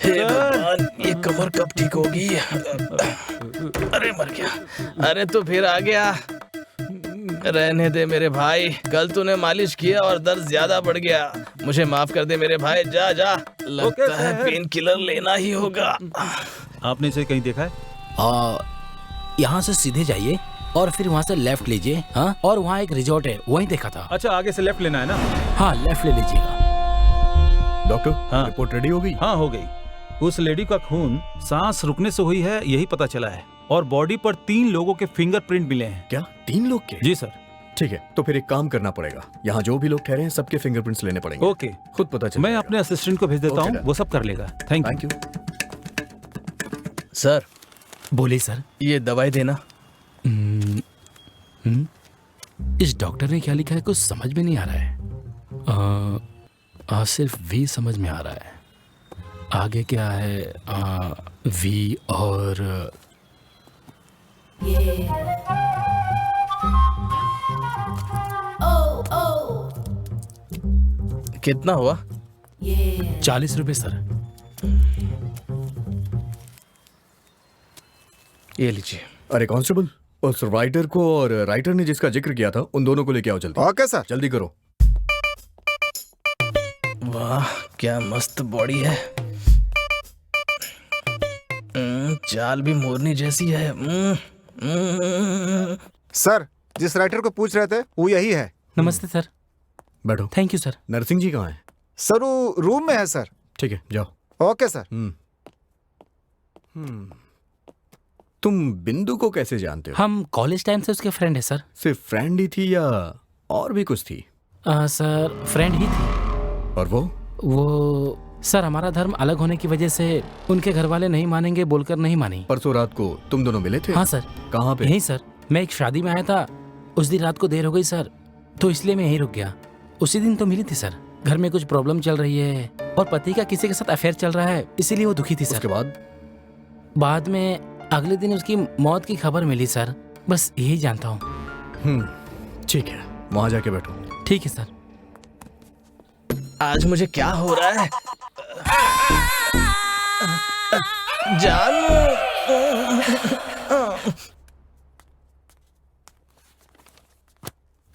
हे भगवान, ये कमर कब ठीक होगी? अरे मर गया। अरे तो फिर आ गया। रहने दे मेरे भाई, कल तूने मालिश किया और दर्द ज्यादा बढ़ गया। मुझे माफ कर दे मेरे भाई, जा जा। लगता है पेन किलर लेना ही होगा। आपने इसे कहीं देखा है? यहाँ से सीधे जाइए और फिर वहाँ से लेफ्ट लीजिए। हाँ, और वहाँ एक रिजॉर्ट है, वहीं देखा था। अच्छा आगे से लेफ्ट लेना है ना? हाँ लेफ्ट ले लीजिएगा। डॉक्टर, हाँ रिपोर्ट रेडी हो गई? हाँ हो गई। उस लेडी का खून सांस रुकने से हुई है, यही पता चला है। और बॉडी पर 3 लोगों के फिंगरप्रिंट मिले हैं। क्या 3 लोग के? जी सर। ठीक है, तो फिर एक काम करना पड़ेगा, यहाँ जो भी लोग ठहरे हैं सबके फिंगरप्रिंट्स लेने पड़ेगे। ओके, खुद पता चल। मैं अपने असिस्टेंट को भेज देता हूँ, वो सब कर लेगा। Thank you. सर बोलिए सर। ये दवाई देना। इस डॉक्टर ने क्या लिखा है कुछ समझ में नहीं आ रहा है। सिर्फ वी समझ में आ रहा है, आगे क्या है? वी और कितना हुआ? 40 रुपए सर। ये लीजिए। अरे कांस्टेबल, उस राइटर को और राइटर ने जिसका जिक्र किया था उन दोनों को लेके आओ जल्दी। Okay sir. जल्दी करो। वाह क्या मस्त बॉडी है। चाल भी मोरनी जैसी है। सर जिस राइटर को पूछ रहे थे वो यही है। नमस्ते सर। बैठो। Thank you sir. Narsingh ji कहाँ हैं? सर वो रूम में है सर। ठीक है जाओ। Okay sir. तुम बिंदु को कैसे जानते हो? हम कॉलेज टाइम से उसके फ्रेंड है सर। सिर्फ फ्रेंड ही थी या और भी कुछ थी? सर फ्रेंड ही थी। और वो सर हमारा धर्म अलग होने की वजह से उनके घर वाले नहीं मानेंगे बोलकर नहीं मानी। परसों रात को तुम दोनों मिले थे? हाँ सर। कहाँ पे? यहीं सर, मैं एक शादी में आया था, उस दिन रात को देर हो गई सर, तो इसलिए मैं यहीं रुक गया। उसी दिन तो मिली थी सर। घर में कुछ प्रॉब्लम चल रही है और पति का किसी के साथ अफेयर चल रहा है, इसीलिए वो दुखी थी सर। उसके बाद में अगले दिन उसकी मौत की खबर मिली सर, बस यही जानता हूँ। ठीक है, वहां जाके बैठो। ठीक है सर। आज मुझे क्या हो रहा है? जानू।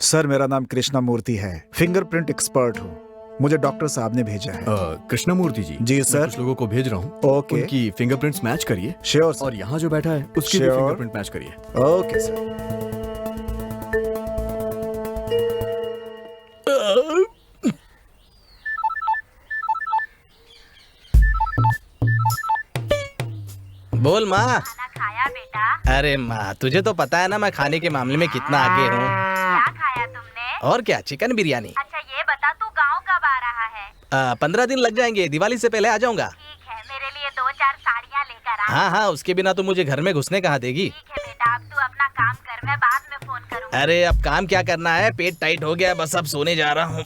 सर मेरा नाम कृष्णा मूर्ति है, फिंगरप्रिंट एक्सपर्ट हूँ। मुझे डॉक्टर साहब ने भेजा है। कृष्णा मूर्ति जी? जी सर। कुछ लोगों को भेज रहा हूँ। ओके। उनकी फिंगरप्रिंट्स मैच करिए। Sure sir. और यहाँ जो बैठा है उसकी भी फिंगरप्रिंट मैच करिए। Okay sir. बोल माँ। खाना खाया बेटा? बेटा? अरे माँ, तुझे तो पता है ना मैं खाने के मामले में कितना आगे हूँ। क्या खाया तुमने? और क्या, चिकन बिरयानी। अच्छा ये बता तू गांव कब आ रहा है? 15 दिन लग जाएंगे, दिवाली से पहले आ जाऊंगा। ठीक है, मेरे लिए 2-4 साड़ियाँ लेकर आ। हाँ हाँ, उसके बिना तो मुझे घर में घुसने कहाँ देगी। ठीक है बेटा, अब तू अपना काम कर, मैं बाद में फोन करूँगी। अरे अब काम क्या करना है, पेट टाइट हो गया, बस अब सोने जा रहा हूँ।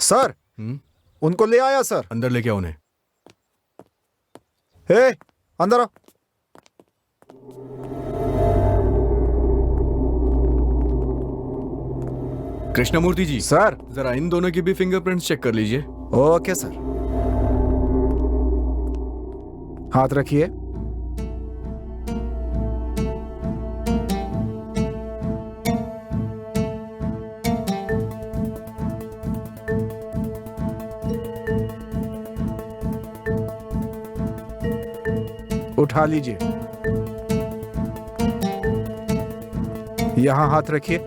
सर उनको ले आया सर। अंदर लेके आओ उन्हें। हे अंदर आओ। कृष्णमूर्ति जी, सर जरा इन दोनों की भी फिंगरप्रिंट्स चेक कर लीजिए। ओके सर, हाथ रखिए। उठा लीजिए, यहां हाथ रखिए।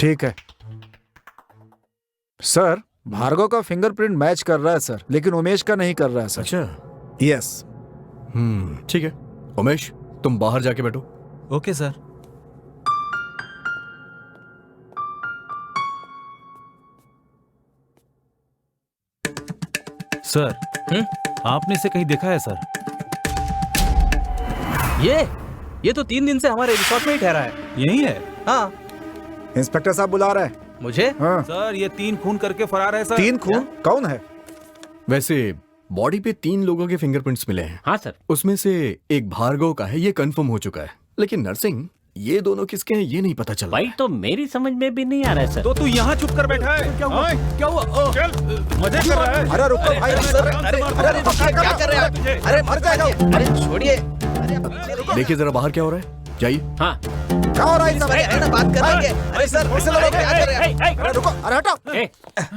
ठीक है सर, भार्गव का फिंगरप्रिंट मैच कर रहा है सर, लेकिन उमेश का नहीं कर रहा है सर। अच्छा, यस। ठीक है उमेश, तुम बाहर जाके बैठो। Okay sir. सर आपने इसे कहीं देखा है सर? ये तो 3 दिन से हमारे रिसोर्ट में ही ठहरा है। यही है? हाँ। इंस्पेक्टर साहब बुला रहे हैं मुझे। हाँ। सर ये 3 खून करके फरार है सर। 3 खून? कौन है? वैसे बॉडी पे 3 लोगों के फिंगरप्रिंट्स मिले हैं। हाँ सर। उसमें से एक भार्गव का है, ये कंफर्म हो चुका है, लेकिन नरसिंह ये दोनों किसके हैं ये नहीं पता चला। भाई तो मेरी समझ में भी नहीं आ रहा है सर। तो तू यहाँ चुप कर बैठा है? क्या हुआ? क्या हुआ? चल मजे कर रहा है। अरे रुको भाई, अरे क्या कर रहे हैं? अरे मर जाएगा। अरे छोड़िए। देखिए जरा बाहर क्या हो रहा है, जाइए। हाँ क्या हो रहा है सब? अरे बात करेंगे। अरे सर ऐसे लोग क्या कर रहे हैं? अरे रुको, अरे हटो।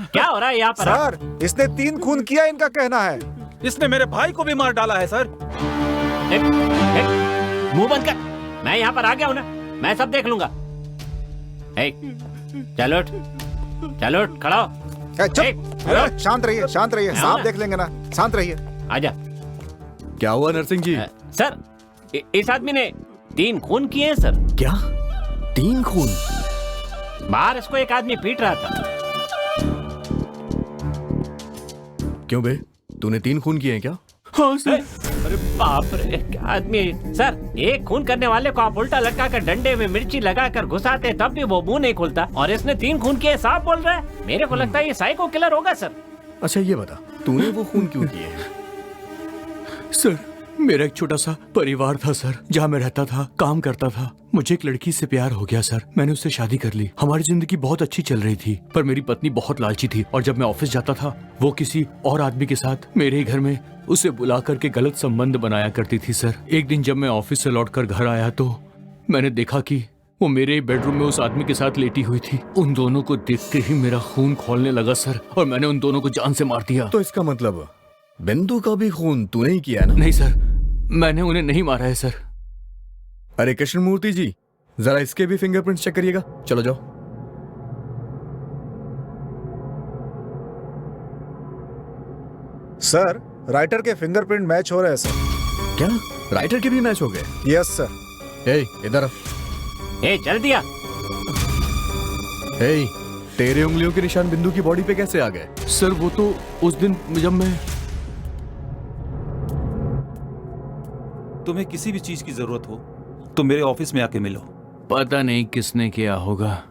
क्या हो रहा है यहाँ पर? सर इसने 3 खून किया, इनका कहना है। इसने मेरे भाई को भी मार डाला है सर। मुंह बंद कर, मैं यहाँ पर आ गया हूँ ना, मैं सब देख लूंगा। चलो उठ, चलो उठ, खड़ा हो। चुप, शांत रहिए, शांत रहिए, साहब देख लेंगे ना, शांत रहिए। आजा। क्या हुआ नरसिंह जी? सर इस आदमी ने 3 खून किए हैं सर। क्या 3 खून? बाहर इसको एक आदमी पीट रहा था। क्यों बे, तूने 3 खून किए हैं क्या? हाँ सर। अरे बाप रे, क्या आदमी। सर एक खून करने वाले को आप उल्टा लटका कर डंडे में मिर्ची लगाकर घुसाते तब भी वो मुंह नहीं खुलता, और इसने 3 खून किए साफ बोल रहा है। मेरे को लगता है ये साइको किलर होगा सर। अच्छा ये बता, तूने वो खून क्यों किए हैं? सर मेरा एक छोटा सा परिवार था सर, जहाँ मैं रहता था, काम करता था। मुझे एक लड़की से प्यार हो गया सर, मैंने उससे शादी कर ली। हमारी जिंदगी बहुत अच्छी चल रही थी, पर मेरी पत्नी बहुत लालची थी, और जब मैं ऑफिस जाता था वो किसी और आदमी के साथ मेरे ही घर में उसे बुला करके गलत संबंध बनाया करती थी सर। एक दिन जब मैं ऑफिस से लौटकर घर आया तो मैंने देखा कि वो मेरे बेडरूम में उस आदमी के साथ लेटी हुई थी। उन दोनों को देखते ही मेरा खून खौलने लगा सर, और मैंने उन दोनों को जान से मार दिया। तो इसका मतलब बिंदु का भी खून तूने ही किया ना? नहीं सर, मैंने उन्हें नहीं मारा है सर। अरे कृष्णमूर्ति जी, जरा इसके भी फिंगरप्रिंट्स चेक करिएगा। चलो जाओ। सर राइटर के फिंगरप्रिंट मैच हो रहे हैं सर। क्या राइटर के भी मैच हो गए? Yes sir. ए इधर आ। चल दिया। ए तेरे उंगलियों के निशान बिंदु की बॉडी पे कैसे आ गए? सर वो तो उस दिन जब मैं तुम्हें किसी भी चीज की जरूरत हो तो मेरे ऑफिस में आके मिलो। पता नहीं किसने किया होगा।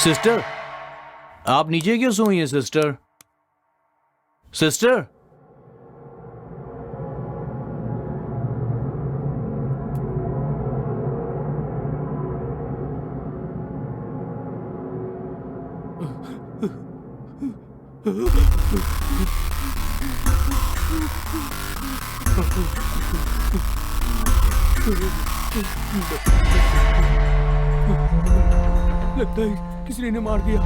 सिस्टर, आप नीचे क्यों सोई हैं सिस्टर? सिस्टर लगता है किसी ने मार दिया।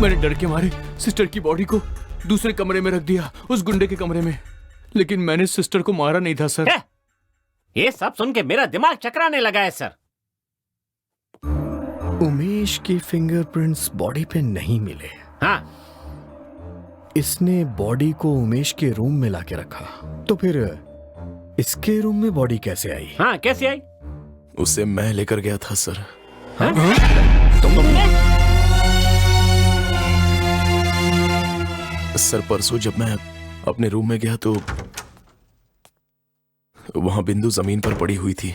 मैंने डर के मारे सिस्टर की बॉडी को दूसरे कमरे में रख दिया, उस गुंडे के कमरे में, लेकिन मैंने सिस्टर को मारा नहीं था सर। ये सब सुन के मेरा दिमाग चकराने लगा है सर। उमेश के फिंगरप्रिंट्स बॉडी पे नहीं मिले। हाँ। इसने बॉडी को उमेश के रूम में लाके रखा, तो फिर इसके रूम में बॉडी कैसे आई? हाँ, कैसे आई? उसे मैं लेकर गया था सर। हाँ? सर परसों जब मैं अपने रूम में गया तो वहां बिंदु जमीन पर पड़ी हुई थी।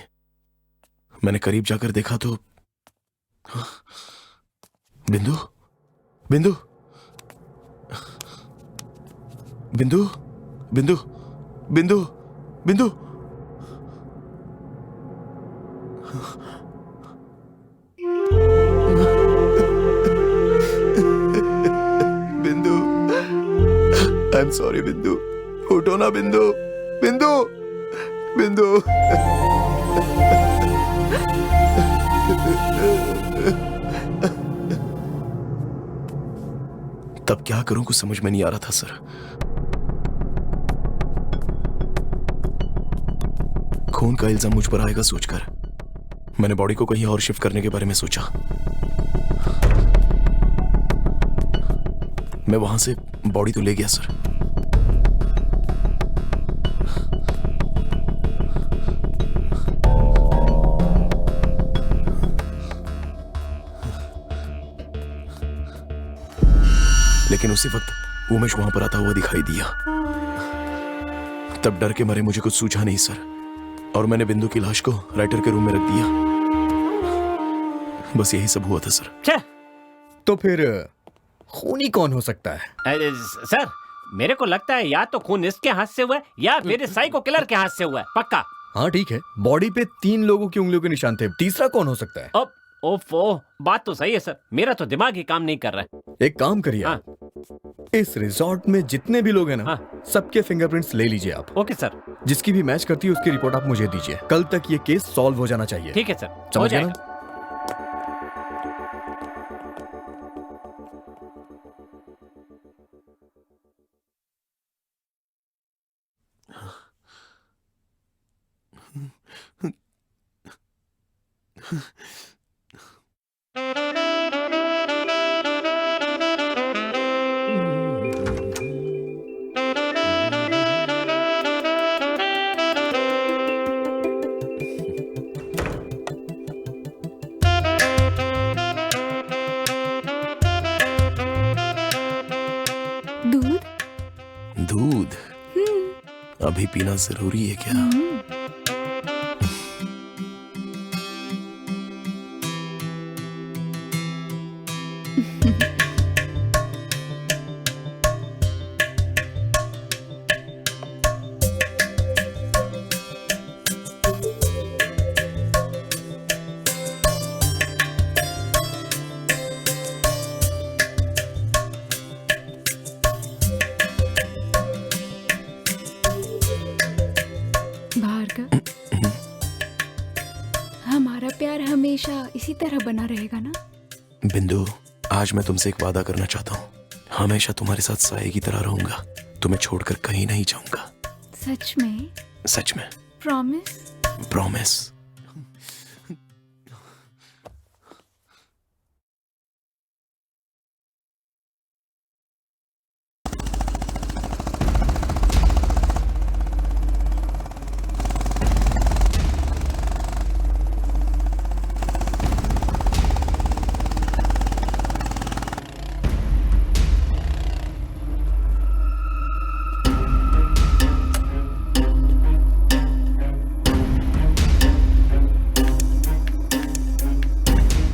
मैंने करीब जाकर देखा तो बिंदु बिंदु बिंदु बिंदु बिंदु बिंदु बिंदु, आई एम सॉरी बिंदु, उठो ना बिंदु, बिंदु, बिंदु। तब क्या करूं कुछ समझ में नहीं आ रहा था सर। खून का इल्जाम मुझ पर आएगा सोचकर मैंने बॉडी को कहीं और शिफ्ट करने के बारे में सोचा। मैं वहां से बॉडी तो ले गया सर, लेकिन उसी वक्त उमेश वहां पर आता हुआ दिखाई दिया। तब डर के मारे मुझे कुछ सूझा नहीं सर, और मैंने बिंदु की लाश को राइटर के रूम में रख दिया। बस यही सब हुआ था सर। तो फिर खूनी कौन हो सकता है? सर मेरे को लगता है या तो खून इसके हाथ से हुआ है या फिर साइको किलर के हाथ से हुआ है, पक्का। हाँ ठीक है, बॉडी पे 3 लोगों की उंगलियों के निशान थे, तीसरा कौन हो सकता है? अब ओफो, बात तो सही है सर, मेरा तो दिमाग ही काम नहीं कर रहा है। एक काम करिए, हाँ। इस रिजॉर्ट में जितने भी लोग हैं ना, हाँ। सबके फिंगरप्रिंट्स ले लीजिए आप। Okay sir. जिसकी भी मैच करती है उसकी रिपोर्ट आप मुझे दीजिए। कल तक ये केस सॉल्व हो जाना चाहिए। ठीक है सर, समझ गए ना? दूध अभी पीना जरूरी है क्या? हमारा प्यार हमेशा इसी तरह बना रहेगा ना? बिंदु, आज मैं तुमसे एक वादा करना चाहता हूँ। हमेशा तुम्हारे साथ साए की तरह रहूंगा, तुम्हें छोड़कर कहीं नहीं जाऊंगा। सच में? सच में। प्रॉमिस? प्रॉमिस।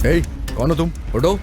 हे, कौन हो तुम? उठो।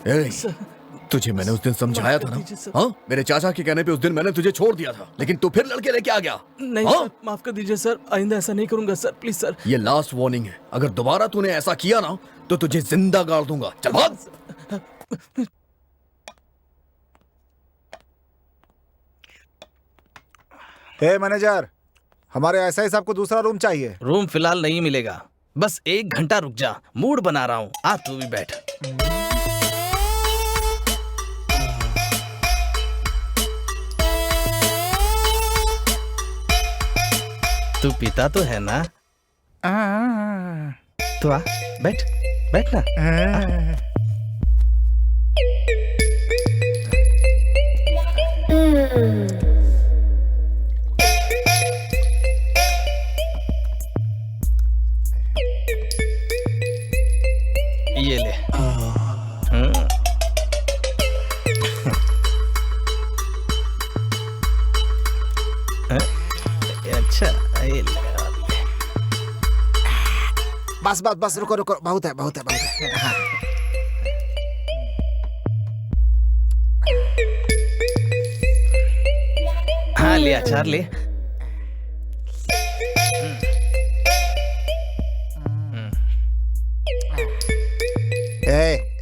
ए, तुझे मैंने उस दिन समझाया था ना? हाँ, मेरे चाचा के कहने पे उस दिन मैंने तुझे छोड़ दिया था, लेकिन तू फिर लड़के लेके आ गया। नहीं हाँ? सर, माफ कर दीजिए सर, आइंदा ऐसा नहीं करूंगा सर, प्लीज सर। ये लास्ट वार्निंग है, अगर दोबारा तूने ऐसा किया ना तो तुझे जिंदा गाड़ दूंगा। चल भाग। हे मैनेजर, हमारे एसआई साहब को दूसरा रूम चाहिए। रूम फिलहाल नहीं मिलेगा, बस 1 घंटा रुक जा, मूड बना रहा हूँ। आ तू भी बैठ। तू पीता तो है ना? तो आ बैठ, बैठ ना। ये ले। अच्छा, ये ले। बस बस बस, रुको रुको, बहुत है बहुत है बहुत है। हाँ। हाँ ले अचार ले।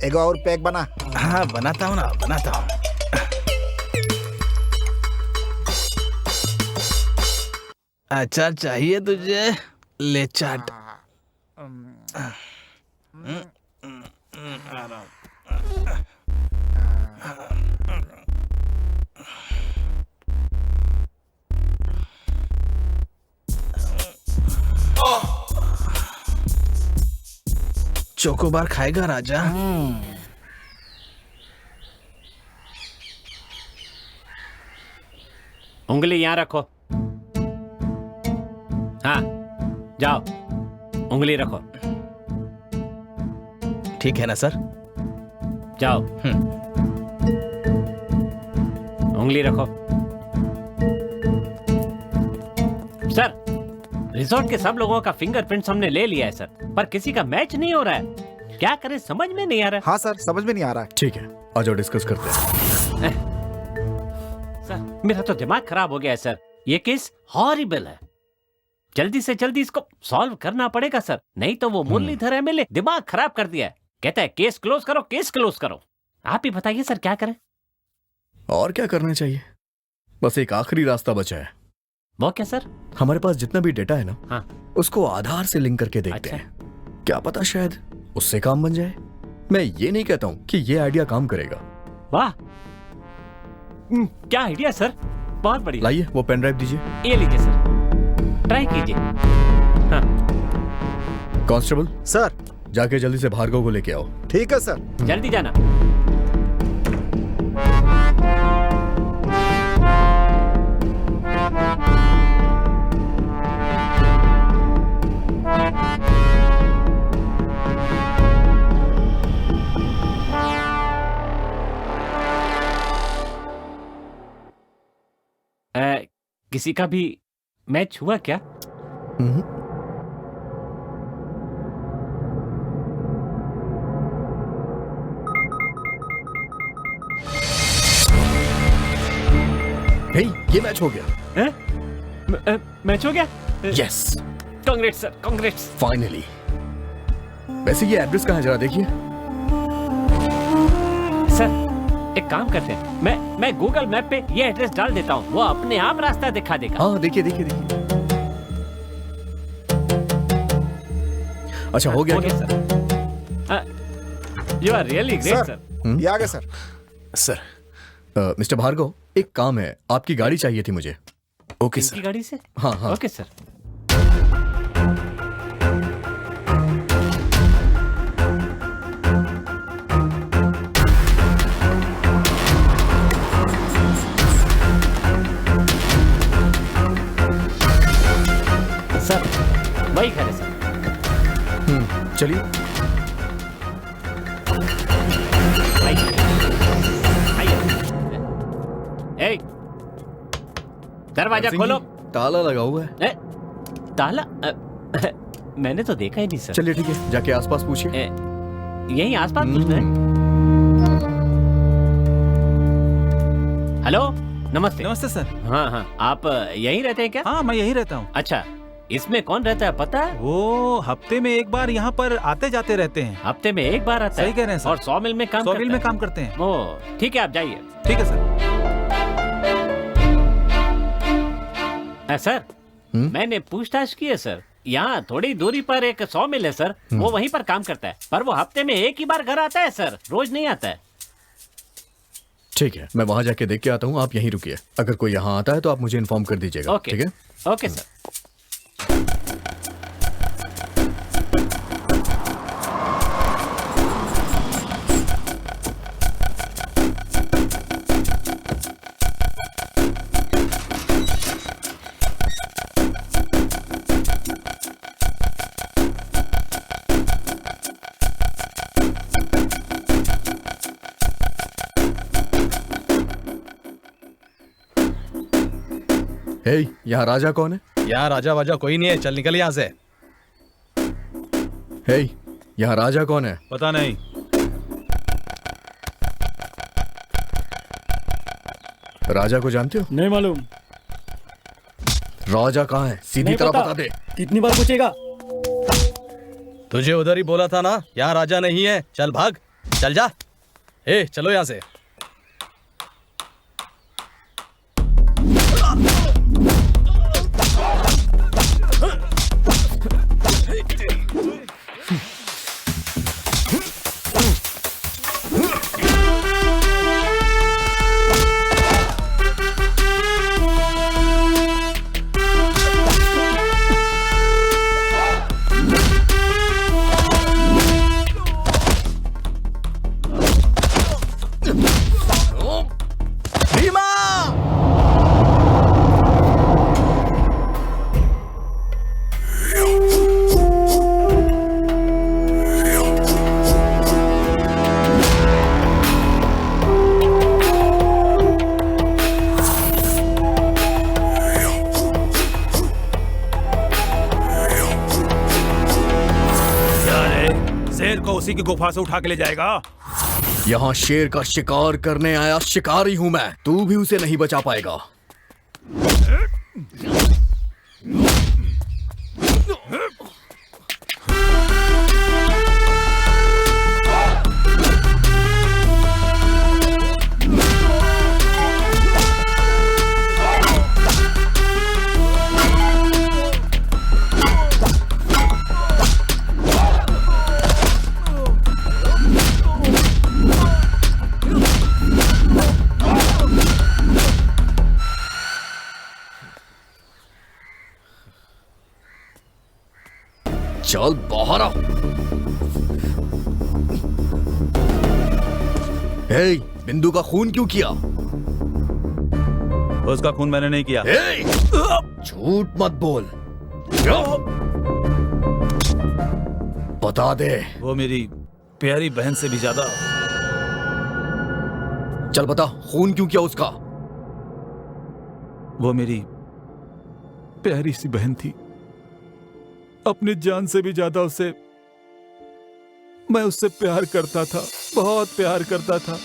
एक और पैक बना। हाँ बनाता हूँ ना, बनाता हूँ। अचार चाहिए तुझे? ले चाट। चोकोबार खाएगा राजा? उंगली यहाँ रखो। हाँ जाओ, उंगली रखो। ठीक है ना सर? जाओ। उंगली रखो। सर, रिजॉर्ट के सब लोगों का फिंगरप्रिंट्स हमने ले लिया है सर, पर किसी का मैच नहीं हो रहा है। क्या करें समझ में नहीं आ रहा है। हाँ सर, समझ में नहीं आ रहा है। ठीक है, आ जाओ डिस्कस करते हैं। सर, मेरा तो दिमाग खराब हो गया है सर। ये केस हॉरिबल है। जल्दी से जल्दी इसको सॉल्व करना पड़ेगा सर, नहीं तो वो मुरलीधर एमएलए दिमाग खराब कर दिया है। कहता है केस क्लोज करो, केस क्लोज करो। आप ही बताइए सर, क्या करें? और क्या करना चाहिए? बस एक आखिरी रास्ता बचा है। वो क्या सर? हमारे पास जितना भी डेटा है ना, हाँ। उसको आधार से लिंक करके देखते अच्छा। हैं। क्या पता शायद उससे काम बन जाए। मैं ये नहीं कहता हूँ कि ये आइडिया काम करेगा। वाह, क्या आइडिया सर, बहुत बढ़िया। लाइए वो पेन ड्राइव दीजिए। ये लीजिए सर, ट्राई कीजिए। हाँ। कांस्टेबल सर, जाके जल्दी से भार्गव को लेके आओ। ठीक है सर। जल्दी जाना। किसी का भी मैच हुआ क्या? हे, ये मैच हो गया। मैच हो गया? Yes. Congrats sir, congrats. Finally. वैसे ये एड्रेस कहाँ है जरा देखिए। सर एक काम करते हैं, मैं गूगल मैप पे ये एड्रेस डाल देता हूँ, वो अपने आप रास्ता दिखा देगा। हाँ देखिए देखिए देखिए। अच्छा हो गया क्या? Sir you are really great sir. ये आ गया सर। सर मिस्टर भार्गव, एक काम है, आपकी गाड़ी चाहिए थी मुझे। Okay sir. गाड़ी से? हाँ हाँ। Okay sir. सर वही घर है सर। चलिए। ए, दरवाजा खोलो। ताला लगा हुआ है। ताला? मैंने तो देखा ही नहीं सर। चलिए ठीक है, जाके आसपास पूछिए। यही आसपास पूछना है। हेलो, नमस्ते। नमस्ते सर। हाँ हाँ, आप यहीं रहते हैं क्या? हाँ, मैं यहीं रहता हूँ। अच्छा, इसमें कौन रहता है पता है? वो हफ्ते में एक बार यहाँ पर आते जाते रहते हैं। हफ्ते में एक बार आता है? सही कह रहे हैं सर। और 100 मील में काम करते हैं। ओ, ठीक है, आप जाइए। ठीक है सर। सर, मैंने पूछताछ की है सर। यहाँ थोड़ी दूरी पर एक 100 मील है सर, वो वहीं पर काम करता है, पर वो हफ्ते में एक ही बार घर आता है सर, रोज नहीं आता है। ठीक है, मैं वहां जाके देख के आता हूँ, आप यहीं रुकिए। अगर कोई यहाँ आता है तो आप मुझे इन्फॉर्म कर दीजिएगा। ओके, ठीक है? Okay sir. हे, यहाँ राजा कौन है? यहाँ राजा वाजा कोई नहीं है, चल निकल यहाँ से। हे, यहाँ राजा कौन है? पता नहीं। राजा को जानते हो? नहीं मालूम। राजा कहाँ है? सीधी तरह बता दे। कितनी बार पूछेगा? तुझे उधर ही बोला था ना, यहाँ राजा नहीं है। चल भाग, चल जा। ए, चलो यहाँ से। उसी की गुफा से उठा के ले जाएगा। यहाँ शेर का शिकार करने आया शिकारी हूं मैं, तू भी उसे नहीं बचा पाएगा। चल बाहर आओ। हे, बिंदु का खून क्यों किया? उसका खून मैंने नहीं किया। झूठ मत बोल, बता दे। वो मेरी प्यारी बहन से भी ज्यादा। चल बता, खून क्यों किया उसका? वो मेरी प्यारी सी बहन थी, अपनी जान से भी ज्यादा उसे मैं उससे प्यार करता था, बहुत प्यार करता था।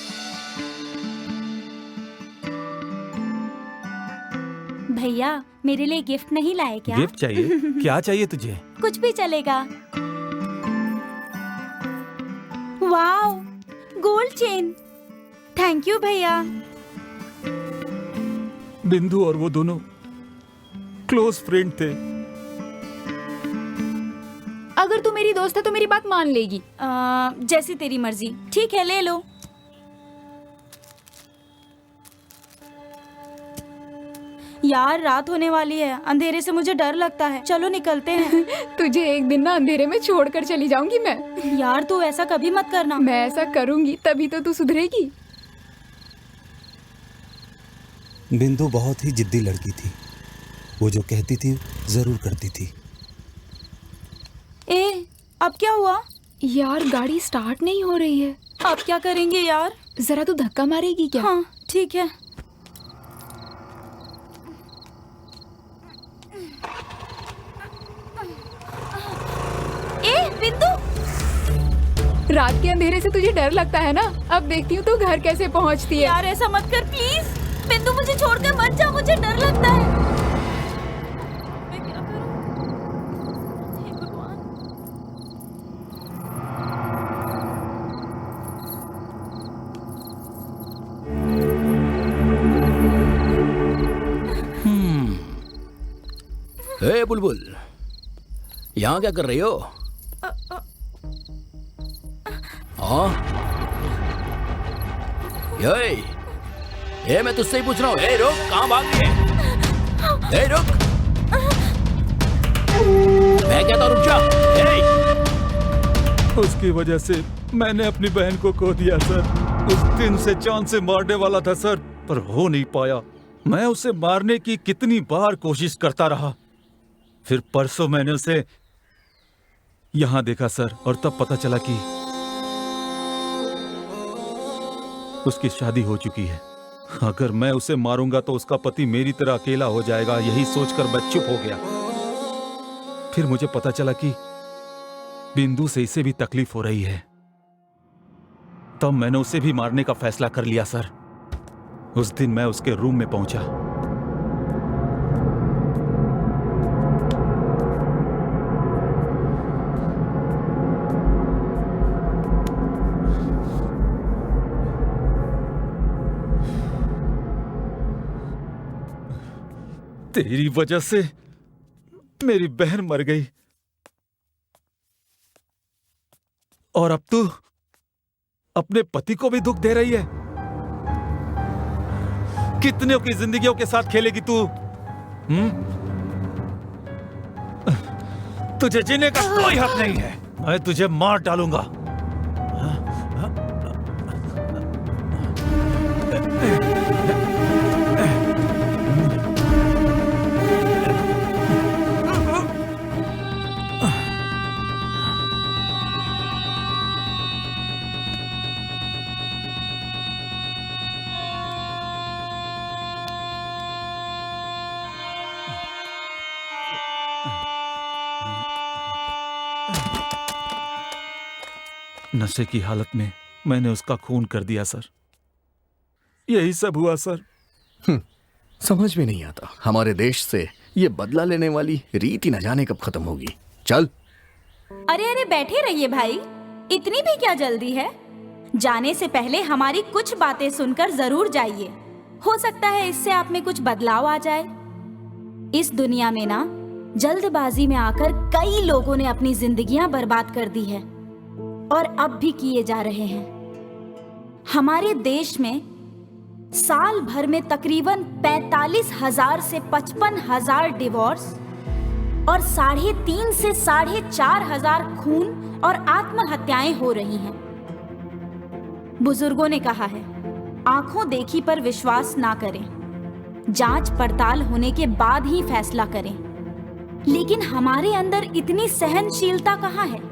भैया, मेरे लिए गिफ्ट नहीं लाए क्या? गिफ्ट चाहिए? क्या चाहिए तुझे? कुछ भी चलेगा। Wow, gold chain. Thank you भैया। बिंदु और वो दोनों क्लोज फ्रेंड थे। अगर तू मेरी दोस्त है तो मेरी बात मान लेगी। जैसी तेरी मर्जी। ठीक है, ले लो। यार, रात होने वाली है, अंधेरे से मुझे डर लगता है। चलो निकलते हैं। तुझे एक दिन ना अंधेरे में छोड़कर चली जाऊंगी मैं। यार, तू ऐसा कभी मत करना। मैं ऐसा करूंगी तभी तो तू सुधरेगी। बिंदु बहुत ही जिद्दी लड़की थी, वो जो कहती थी जरूर करती थी। ए, अब क्या हुआ? यार गाड़ी स्टार्ट नहीं हो रही है। अब क्या करेंगे यार? जरा तू धक्का मारेगी क्या? हाँ ठीक है। ए बिंदु, रात के अंधेरे से तुझे डर लगता है ना? अब देखती हूँ तू घर कैसे पहुँचती है। यार ऐसा मत कर प्लीज। बिंदु मुझे छोड़कर मत जा, मुझे डर लगता है। मैं क्या करूं? हे भगवान। ए बुलबुल, यहाँ क्या कर रही हो? हाँ? ये मैं तुझसे ही पूछ रहा हूँ। ए रुक, कहाँ भाग रही है? ए रुक, मैं कहता हूँ रुक जा। उसकी वजह से मैंने अपनी बहन को खो दिया सर। उस दिन से जान से मारने वाला था सर, पर हो नहीं पाया। मैं उसे मारने की कितनी बार कोशिश करता रहा। फिर परसों मैंने उसे यहाँ देखा सर, और तब पता चला कि उसकी शादी हो चुकी है। अगर मैं उसे मारूंगा तो उसका पति मेरी तरह अकेला हो जाएगा। यही सोचकर मैं चुप हो गया। फिर मुझे पता चला कि बिंदु से इसे भी तकलीफ हो रही है। तब मैंने उसे भी मारने का फैसला कर लिया सर। उस दिन मैं उसके रूम में पहुंचा। तेरी वजह से मेरी बहन मर गई, और अब तू अपने पति को भी दुख दे रही है। कितने की जिंदगियों के साथ खेलेगी तू? तुझे जीने का कोई हक नहीं है। मैं तुझे मार डालूंगा। नशे की हालत में मैंने उसका खून कर दिया सर। यही सब हुआ सर। समझ में नहीं आता हमारे देश से ये बदला लेने वाली रीति न जाने कब खत्म होगी। चल। अरे अरे बैठे रहिए भाई, इतनी भी क्या जल्दी है? जाने से पहले हमारी कुछ बातें सुनकर जरूर जाइए। हो सकता है इससे आप में कुछ बदलाव आ जाए। इस दुनिया में ना जल्दबाजी में आकर कई लोगों ने अपनी जिंदगियां बर्बाद कर दी है, और अब भी किए जा रहे हैं। हमारे देश में साल भर में तकरीबन 45,000 से 55,000 डिवोर्स और 3.5 से 4,500 खून और आत्महत्याएं हो रही हैं। बुजुर्गों ने कहा है, आंखों देखी पर विश्वास ना करें, जांच पड़ताल होने के बाद ही फैसला करें। लेकिन हमारे अंदर इतनी सहनशीलता कहाँ है?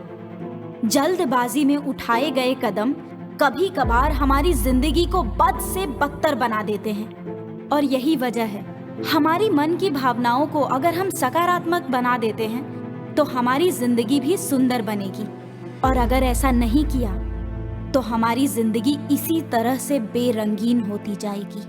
जल्दबाजी में उठाए गए कदम कभी कभार हमारी जिंदगी को बद से बदतर बना देते हैं, और यही वजह है हमारी मन की भावनाओं को अगर हम सकारात्मक बना देते हैं तो हमारी जिंदगी भी सुंदर बनेगी, और अगर ऐसा नहीं किया तो हमारी जिंदगी इसी तरह से बेरंगीन होती जाएगी।